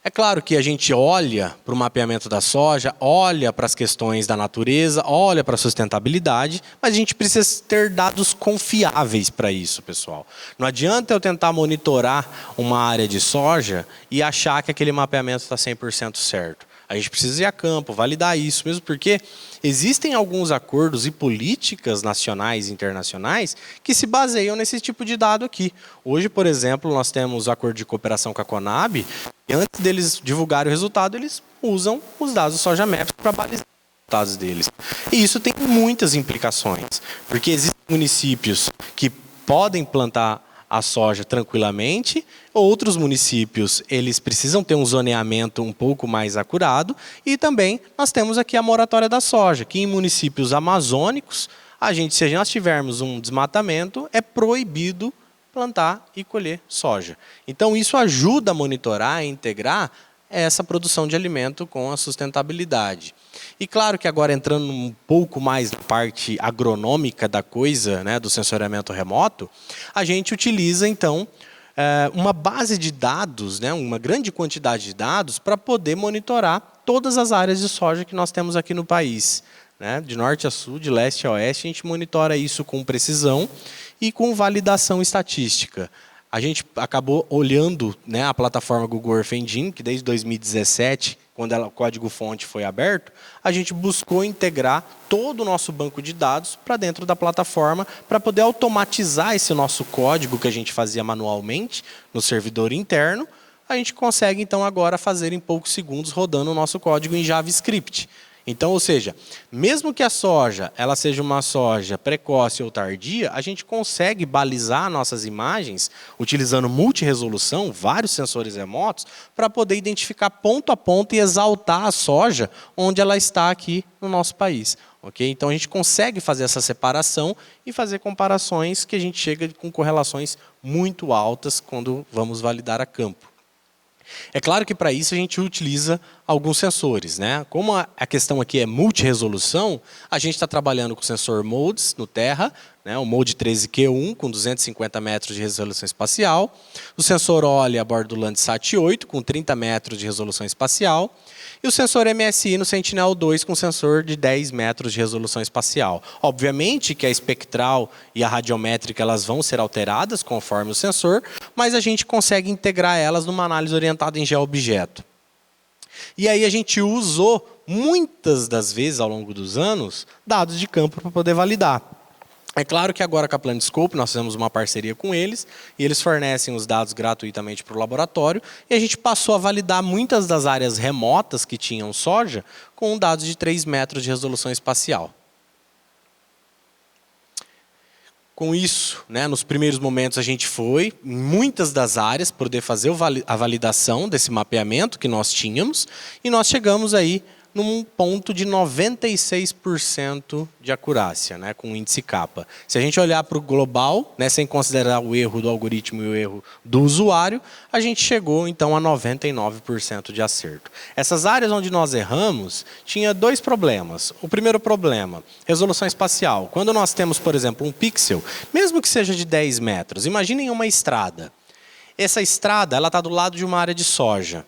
É claro que a gente olha para o mapeamento da soja, olha para as questões da natureza, olha para a sustentabilidade, mas a gente precisa ter dados confiáveis para isso, pessoal. Não adianta eu tentar monitorar uma área de soja e achar que aquele mapeamento está 100% certo. A gente precisa ir a campo, validar isso, mesmo porque existem alguns acordos e políticas nacionais e internacionais que se baseiam nesse tipo de dado aqui. Hoje, por exemplo, nós temos o acordo de cooperação com a Conab, e antes deles divulgarem o resultado, eles usam os dados do Soja Maps para balizar os resultados deles. E isso tem muitas implicações, porque existem municípios que podem plantar a soja tranquilamente, outros municípios eles precisam ter um zoneamento um pouco mais acurado e também nós temos aqui a moratória da soja, que em municípios amazônicos, se nós tivermos um desmatamento, é proibido plantar e colher soja. Então isso ajuda a monitorar e integrar essa produção de alimento com a sustentabilidade. E claro que agora entrando um pouco mais na parte agronômica da coisa, né, do sensoriamento remoto, a gente utiliza então uma base de dados, né, uma grande quantidade de dados para poder monitorar todas as áreas de soja que nós temos aqui no país. Né, de norte a sul, de leste a oeste, a gente monitora isso com precisão e com validação estatística. A gente acabou olhando, né, a plataforma Google Earth Engine, que desde 2017, quando o código-fonte foi aberto, a gente buscou integrar todo o nosso banco de dados para dentro da plataforma, para poder automatizar esse nosso código que a gente fazia manualmente no servidor interno. A gente consegue, então, agora fazer em poucos segundos rodando o nosso código em JavaScript. Então, ou seja, mesmo que a soja ela seja uma soja precoce ou tardia, a gente consegue balizar nossas imagens utilizando multiresolução, vários sensores remotos, para poder identificar ponto a ponto e exaltar a soja onde ela está aqui no nosso país. Okay? Então, a gente consegue fazer essa separação e fazer comparações que a gente chega com correlações muito altas quando vamos validar a campo. É claro que para isso a gente utiliza alguns sensores, né? Como a questão aqui é multiresolução, a gente está trabalhando com o sensor MODES no Terra, né? O MODE 13Q1 com 250 metros de resolução espacial, o sensor OLE a bordo do Landsat 8 com 30 metros de resolução espacial e o sensor MSI no Sentinel-2 com sensor de 10 metros de resolução espacial. Obviamente que a espectral e a radiométrica elas vão ser alteradas conforme o sensor, mas a gente consegue integrar elas numa análise orientada em geoobjeto. E aí a gente usou, muitas das vezes ao longo dos anos, dados de campo para poder validar. É claro que agora com a PlanetScope nós fizemos uma parceria com eles e eles fornecem os dados gratuitamente para o laboratório e a gente passou a validar muitas das áreas remotas que tinham soja com dados de 3 metros de resolução espacial. Com isso, né, nos primeiros momentos a gente foi em muitas das áreas poder fazer a validação desse mapeamento que nós tínhamos e nós chegamos aí num ponto de 96% de acurácia, né, com o índice kappa. Se a gente olhar para o global, né, sem considerar o erro do algoritmo e o erro do usuário, a gente chegou então a 99% de acerto. Essas áreas onde nós erramos, tinha dois problemas. O primeiro problema, resolução espacial. Quando nós temos, por exemplo, um pixel, mesmo que seja de 10 metros, imaginem uma estrada. Essa estrada ela está do lado de uma área de soja.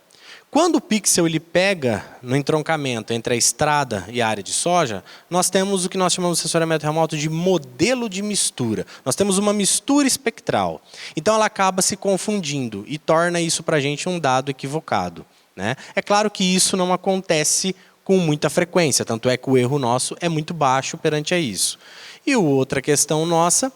Quando o pixel ele pega no entroncamento entre a estrada e a área de soja, nós temos o que nós chamamos de sensoriamento remoto de modelo de mistura. Nós temos uma mistura espectral. Então ela acaba se confundindo e torna isso para a gente um dado equivocado, né? É claro que isso não acontece com muita frequência, tanto é que o erro nosso é muito baixo perante a isso. E outra questão nossa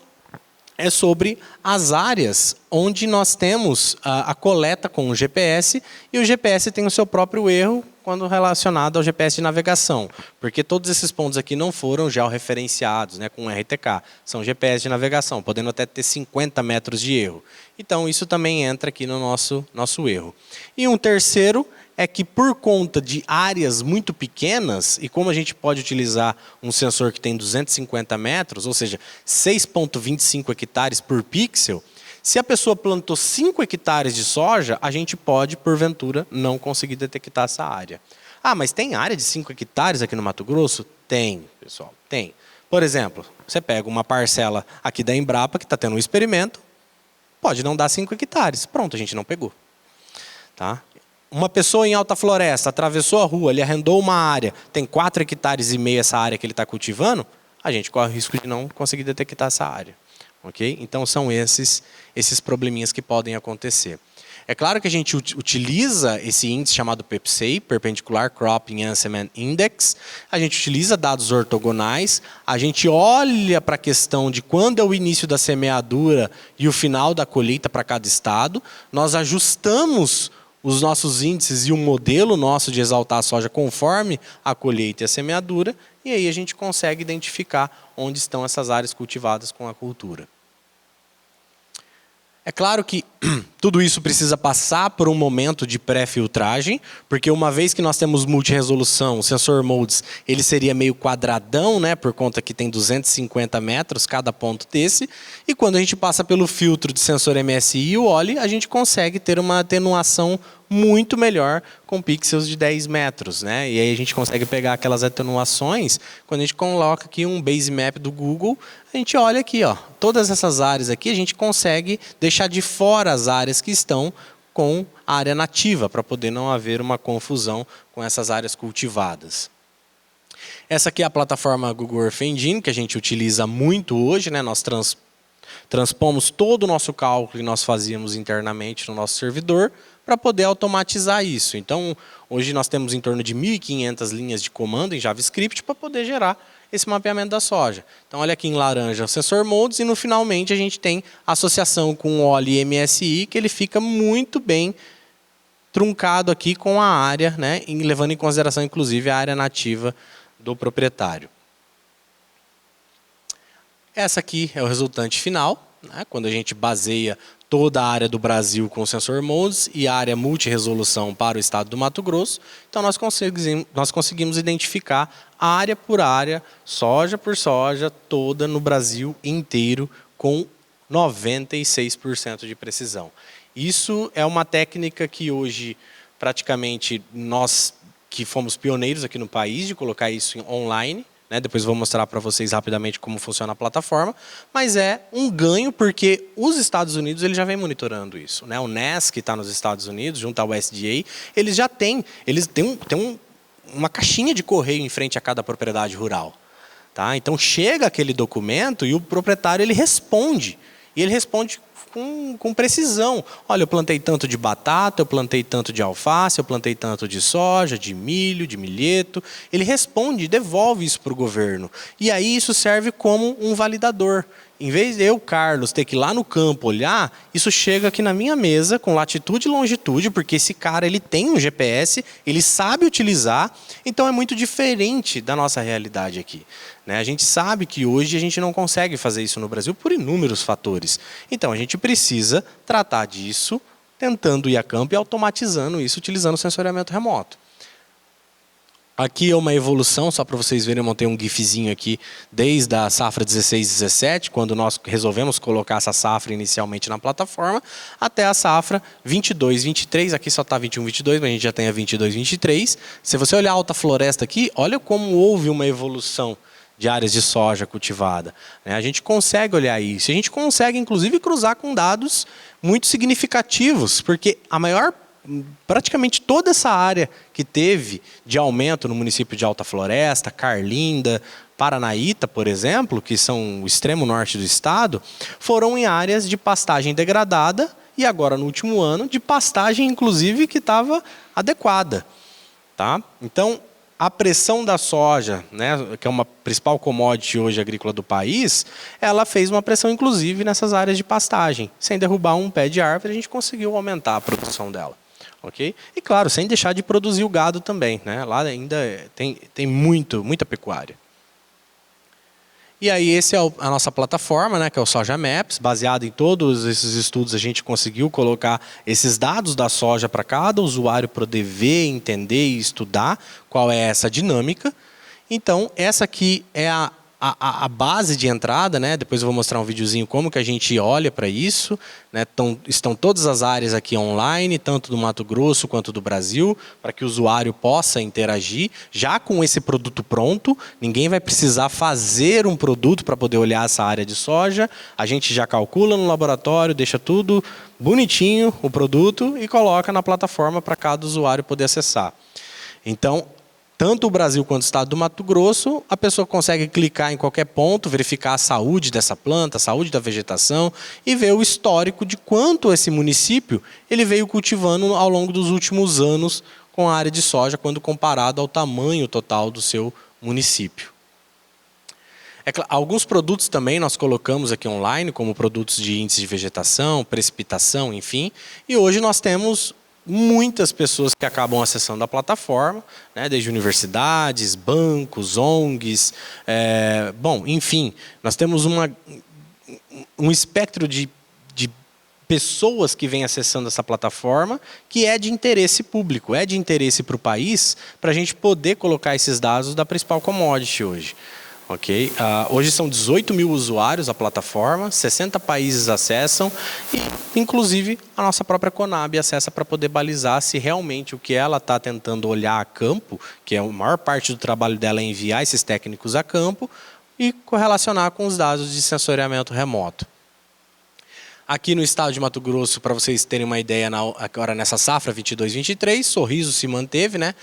é sobre as áreas onde nós temos a coleta com o GPS e o GPS tem o seu próprio erro quando relacionado ao GPS de navegação, porque todos esses pontos aqui não foram georreferenciados, né, com RTK, são GPS de navegação, podendo até ter 50 metros de erro. Então isso também entra aqui no nosso erro. E um terceiro é que por conta de áreas muito pequenas, e como a gente pode utilizar um sensor que tem 250 metros, ou seja, 6,25 hectares por pixel, se a pessoa plantou 5 hectares de soja, a gente pode, porventura, não conseguir detectar essa área. Ah, mas tem área de 5 hectares aqui no Mato Grosso? Tem, pessoal, tem. Por exemplo, você pega uma parcela aqui da Embrapa, que está tendo um experimento, pode não dar 5 hectares. Pronto, a gente não pegou. Tá? Uma pessoa em alta floresta atravessou a rua, ele arrendou uma área, tem 4,5 hectares essa área que ele está cultivando, a gente corre o risco de não conseguir detectar essa área. Okay? Então são esses probleminhas que podem acontecer. É claro que a gente utiliza esse índice chamado PEPSEI, Perpendicular Crop Enhancement Index, a gente utiliza dados ortogonais, a gente olha para a questão de quando é o início da semeadura e o final da colheita para cada estado, nós ajustamos os nossos índices e o modelo nosso de exaltar a soja conforme a colheita e a semeadura, e aí a gente consegue identificar onde estão essas áreas cultivadas com a cultura. É claro que tudo isso precisa passar por um momento de pré-filtragem, porque uma vez que nós temos multiresolução, o sensor MODES, ele seria meio quadradão, né, por conta que tem 250 metros cada ponto desse, e quando a gente passa pelo filtro de sensor MSI e o OLE, a gente consegue ter uma atenuação muito melhor com pixels de 10 metros, né? E aí a gente consegue pegar aquelas atenuações, quando a gente coloca aqui um base map do Google, a gente olha aqui, ó, todas essas áreas aqui, a gente consegue deixar de fora as áreas que estão com a área nativa, para poder não haver uma confusão com essas áreas cultivadas. Essa aqui é a plataforma Google Earth Engine, que a gente utiliza muito hoje, né? Nós transpomos todo o nosso cálculo que nós fazíamos internamente no nosso servidor para poder automatizar isso. Então, hoje nós temos em torno de 1.500 linhas de comando em JavaScript para poder gerar esse mapeamento da soja. Então, olha aqui em laranja o sensor MODES e no finalmente a gente tem associação com o OLE e MSI, que ele fica muito bem truncado aqui com a área, né, levando em consideração inclusive a área nativa do proprietário. Essa aqui é o resultante final, né, quando a gente baseia toda a área do Brasil com o sensor MODES e a área multiresolução para o estado do Mato Grosso. Então nós conseguimos identificar área por área, soja por soja, toda no Brasil inteiro com 96% de precisão. Isso é uma técnica que hoje, praticamente, nós que fomos pioneiros aqui no país de colocar isso online, né? Depois eu vou mostrar para vocês rapidamente como funciona a plataforma, mas é um ganho porque os Estados Unidos ele já vem monitorando isso, né? O NESC, que está nos Estados Unidos, junto ao USDA, eles já têm, uma caixinha de correio em frente a cada propriedade rural. Tá? Então chega aquele documento e o proprietário ele responde. E ele responde com precisão. Olha, eu plantei tanto de batata, eu plantei tanto de alface, eu plantei tanto de soja, de milho, de milheto. Ele responde e devolve isso para o governo. E aí isso serve como um validador. Em vez de eu, Carlos, ter que ir lá no campo olhar, isso chega aqui na minha mesa com latitude e longitude, porque esse cara ele tem um GPS, ele sabe utilizar, então é muito diferente da nossa realidade aqui. Né? A gente sabe que hoje a gente não consegue fazer isso no Brasil por inúmeros fatores. Então a gente precisa tratar disso, tentando ir a campo e automatizando isso, utilizando o sensoriamento remoto. Aqui é uma evolução, só para vocês verem, eu montei um gifzinho aqui, desde a safra 16-17, quando nós resolvemos colocar essa safra inicialmente na plataforma, até a safra 22-23, aqui só está 21-22, mas a gente já tem a 22-23. Se você olhar a alta floresta aqui, olha como houve uma evolução de áreas de soja cultivada. A gente consegue olhar isso, a gente consegue inclusive cruzar com dados muito significativos, porque praticamente toda essa área que teve de aumento no município de Alta Floresta, Carlinda, Paranaíta, por exemplo, que são o extremo norte do estado, foram em áreas de pastagem degradada e agora no último ano de pastagem inclusive que estava adequada. Tá? Então, a pressão da soja, né, que é uma principal commodity hoje agrícola do país, ela fez uma pressão inclusive nessas áreas de pastagem. Sem derrubar um pé de árvore, a gente conseguiu aumentar a produção dela. Okay? E claro, sem deixar de produzir o gado também. Né? Lá ainda tem muita pecuária. E aí essa é a nossa plataforma, né, que é o Soja Maps. Baseado em todos esses estudos, a gente conseguiu colocar esses dados da soja para cada usuário poder ver, entender e estudar qual é essa dinâmica. Então, essa aqui é a base de entrada, né? Depois eu vou mostrar um videozinho como que a gente olha para isso. Né? Estão todas as áreas aqui online, tanto do Mato Grosso quanto do Brasil, para que o usuário possa interagir, já com esse produto pronto. Ninguém vai precisar fazer um produto para poder olhar essa área de soja. A gente já calcula no laboratório, deixa tudo bonitinho, o produto, e coloca na plataforma para cada usuário poder acessar. Então, tanto o Brasil quanto o estado do Mato Grosso, a pessoa consegue clicar em qualquer ponto, verificar a saúde dessa planta, a saúde da vegetação e ver o histórico de quanto esse município ele veio cultivando ao longo dos últimos anos com a área de soja, quando comparado ao tamanho total do seu município. Alguns produtos também nós colocamos aqui online, como produtos de índice de vegetação, precipitação, enfim, e hoje nós temos muitas pessoas que acabam acessando a plataforma, né, desde universidades, bancos, ONGs, enfim, nós temos um espectro de pessoas que vêm acessando essa plataforma que é de interesse público, é de interesse para o país, para a gente poder colocar esses dados da principal commodity hoje. Okay? Hoje são 18 mil usuários a plataforma, 60 países acessam e, inclusive, a nossa própria Conab acessa para poder balizar se realmente o que ela está tentando olhar a campo, que é a maior parte do trabalho dela é enviar esses técnicos a campo, e correlacionar com os dados de sensoriamento remoto. Aqui no estado de Mato Grosso, para vocês terem uma ideia, agora nessa safra 22-23, Sorriso se manteve, né,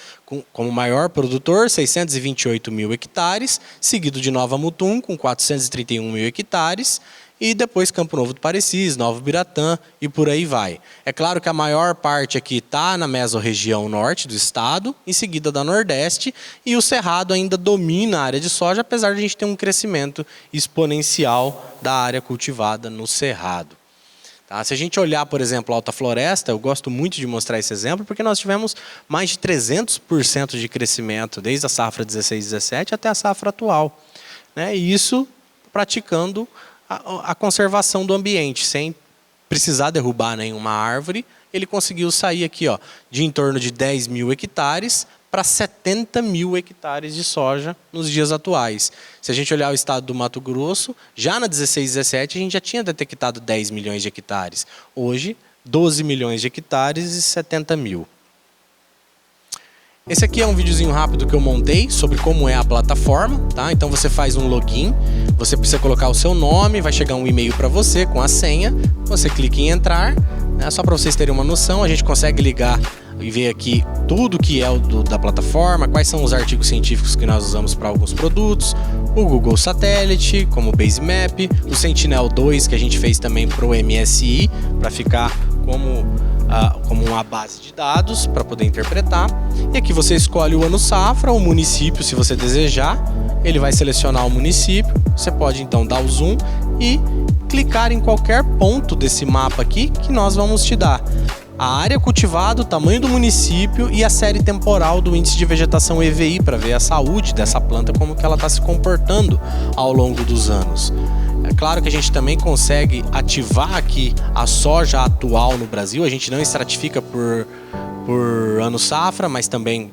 como maior produtor, 628 mil hectares, seguido de Nova Mutum, com 431 mil hectares, e depois Campo Novo do Parecis, Novo Biratã e por aí vai. É claro que a maior parte aqui está na mesorregião norte do estado, em seguida da Nordeste, e o Cerrado ainda domina a área de soja, apesar de a gente ter um crescimento exponencial da área cultivada no Cerrado. Tá? Se a gente olhar, por exemplo, a Alta Floresta, eu gosto muito de mostrar esse exemplo, porque nós tivemos mais de 300% de crescimento, desde a safra 16-17 até a safra atual. Né? E isso praticando a conservação do ambiente, sem precisar derrubar nenhuma árvore. Ele conseguiu sair aqui, ó, de em torno de 10 mil hectares para 70 mil hectares de soja nos dias atuais. Se a gente olhar o estado do Mato Grosso, já na 16-17 a gente já tinha detectado 10 milhões de hectares. Hoje, 12 milhões de hectares e 70 mil. Esse aqui é um videozinho rápido que eu montei sobre como é a plataforma, tá? Então você faz um login, você precisa colocar o seu nome, vai chegar um e-mail para você com a senha, você clica em entrar, né? Só para vocês terem uma noção, a gente consegue ligar e ver aqui tudo que é da plataforma, quais são os artigos científicos que nós usamos para alguns produtos, o Google Satellite, como o Basemap, o Sentinel-2 que a gente fez também para o MSI, para ficar como uma base de dados para poder interpretar. E aqui você escolhe o ano safra, o município se você desejar, ele vai selecionar o município, você pode então dar o zoom e clicar em qualquer ponto desse mapa aqui que nós vamos te dar a área cultivada, o tamanho do município e a série temporal do índice de vegetação EVI para ver a saúde dessa planta, como que ela está se comportando ao longo dos anos. É claro que a gente também consegue ativar aqui a soja atual no Brasil, a gente não estratifica por ano safra, mas também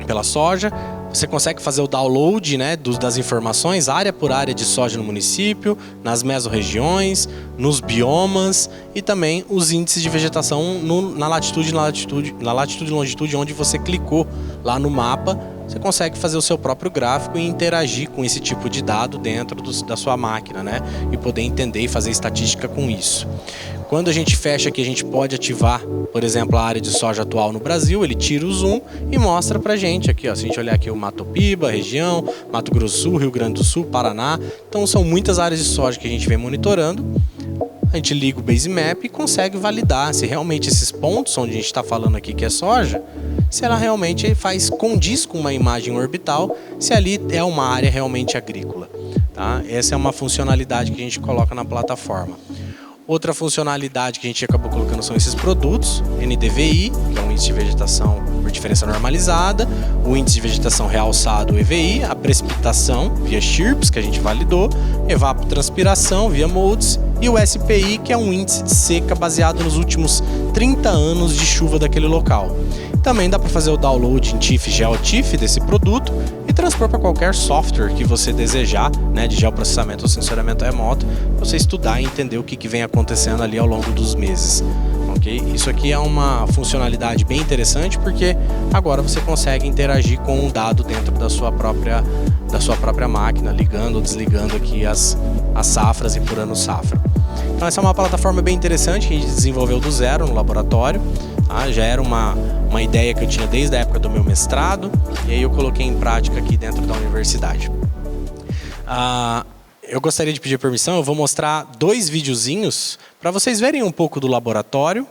pela soja. Você consegue fazer o download, né, das informações área por área de soja no município, nas mesorregiões, nos biomas e também os índices de vegetação na latitude e longitude onde você clicou lá no mapa. Você consegue fazer o seu próprio gráfico e interagir com esse tipo de dado dentro da sua máquina, né? E poder entender e fazer estatística com isso. Quando a gente fecha aqui, a gente pode ativar, por exemplo, a área de soja atual no Brasil, ele tira o zoom e mostra pra gente aqui, ó, se a gente olhar aqui o Mato Piba, região, Mato Grosso do Sul, Rio Grande do Sul, Paraná. Então são muitas áreas de soja que a gente vem monitorando. A gente liga o Basemap e consegue validar se realmente esses pontos onde a gente está falando aqui que é soja, se ela realmente condiz com uma imagem orbital, se ali é uma área realmente agrícola, tá? Essa é uma funcionalidade que a gente coloca na plataforma. Outra funcionalidade que a gente acabou colocando são esses produtos, NDVI, que é um índice de vegetação por diferença normalizada, o índice de vegetação realçado, EVI, a precipitação via SHRPS, que a gente validou, evapotranspiração via MODES, e o SPI, que é um índice de seca baseado nos últimos 30 anos de chuva daquele local. Também dá para fazer o download em TIFF e GeoTIFF desse produto e transpor para qualquer software que você desejar, né, de geoprocessamento ou sensoriamento remoto, para você estudar e entender o que vem acontecendo ali ao longo dos meses. Okay? Isso aqui é uma funcionalidade bem interessante porque agora você consegue interagir com um dado dentro da sua própria máquina, ligando ou desligando aqui as safras e por ano safra. Então essa é uma plataforma bem interessante que a gente desenvolveu do zero no laboratório. Já era uma ideia que eu tinha desde a época do meu mestrado e aí eu coloquei em prática aqui dentro da universidade. Eu gostaria de pedir permissão, eu vou mostrar 2 videozinhos para vocês verem um pouco do laboratório,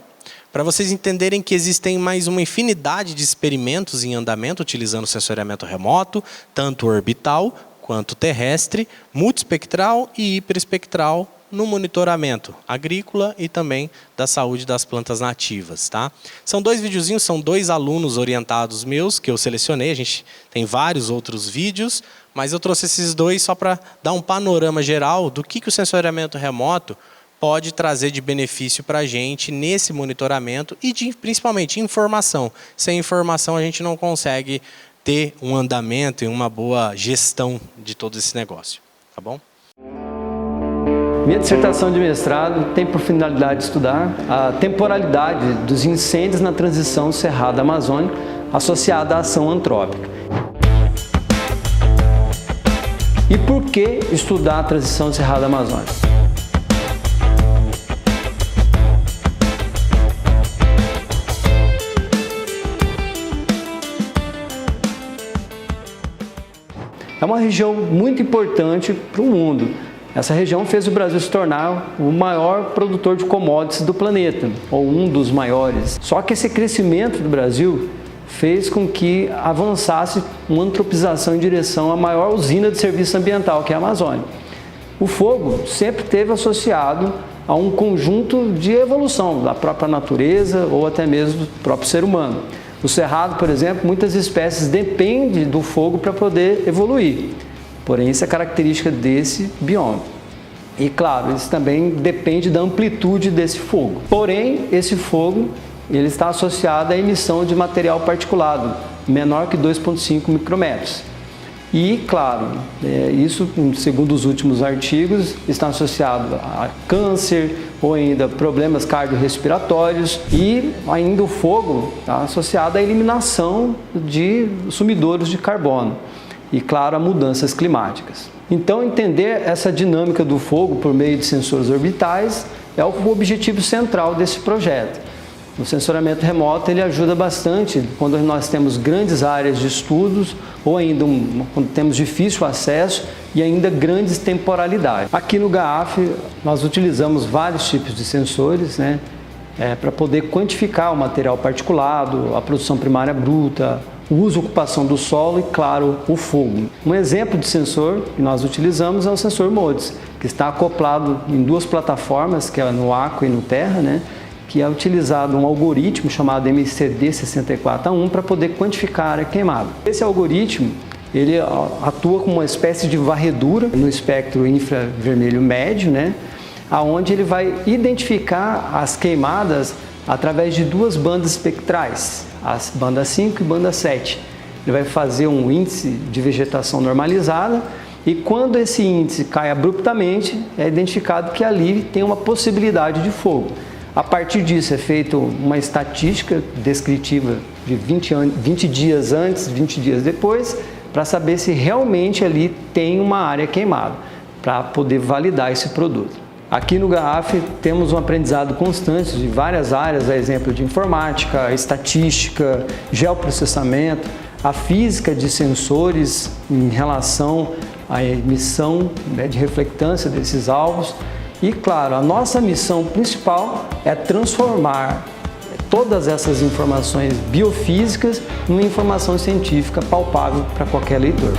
para vocês entenderem que existem mais uma infinidade de experimentos em andamento utilizando sensoriamento remoto, tanto orbital quanto terrestre, multiespectral e hiperespectral, no monitoramento agrícola e também da saúde das plantas nativas, tá? São 2 videozinhos, são 2 alunos orientados meus que eu selecionei, a gente tem vários outros vídeos, mas eu trouxe esses 2 só para dar um panorama geral do que o sensoriamento remoto pode trazer de benefício para a gente nesse monitoramento e principalmente informação. Sem informação a gente não consegue ter um andamento e uma boa gestão de todo esse negócio, tá bom? Minha dissertação de mestrado tem por finalidade estudar a temporalidade dos incêndios na transição Cerrado-Amazônica associada à ação antrópica. E por que estudar a transição Cerrado-Amazônica? É uma região muito importante para o mundo. Essa região fez o Brasil se tornar o maior produtor de commodities do planeta, ou um dos maiores. Só que esse crescimento do Brasil fez com que avançasse uma antropização em direção à maior usina de serviço ambiental, que é a Amazônia. O fogo sempre esteve associado a um conjunto de evolução da própria natureza ou até mesmo do próprio ser humano. No Cerrado, por exemplo, muitas espécies dependem do fogo para poder evoluir. Porém, isso é característica desse bioma. E, claro, isso também depende da amplitude desse fogo. Porém, esse fogo ele está associado à emissão de material particulado, menor que 2,5 micrômetros. E, claro, isso, segundo os últimos artigos, está associado a câncer, ou ainda problemas cardiorrespiratórios e ainda o fogo está associado à eliminação de sumidouros de carbono e, claro, a mudanças climáticas. Então, entender essa dinâmica do fogo por meio de sensores orbitais é o objetivo central desse projeto. O sensoramento remoto ele ajuda bastante quando nós temos grandes áreas de estudos ou ainda quando temos difícil acesso e ainda grandes temporalidades. Aqui no GAAF nós utilizamos vários tipos de sensores, para poder quantificar o material particulado, a produção primária bruta, o uso e ocupação do solo e, claro, o fogo. Um exemplo de sensor que nós utilizamos é o sensor MODIS, que está acoplado em duas plataformas, que é no Aqua e no Terra, que é utilizado um algoritmo chamado MCD64A1 para poder quantificar a área queimada. Esse algoritmo ele atua como uma espécie de varredura no espectro infravermelho médio, aonde ele vai identificar as queimadas através de duas bandas espectrais, as banda 5 e banda 7. Ele vai fazer um índice de vegetação normalizada e quando esse índice cai abruptamente, é identificado que ali tem uma possibilidade de fogo. A partir disso é feita uma estatística descritiva de 20 dias antes, 20 dias depois, para saber se realmente ali tem uma área queimada, para poder validar esse produto. Aqui no GAAF temos um aprendizado constante de várias áreas, a exemplo de informática, estatística, geoprocessamento, a física de sensores em relação à emissão de reflectância desses alvos. E, claro, a nossa missão principal é transformar todas essas informações biofísicas numa informação científica palpável para qualquer leitor.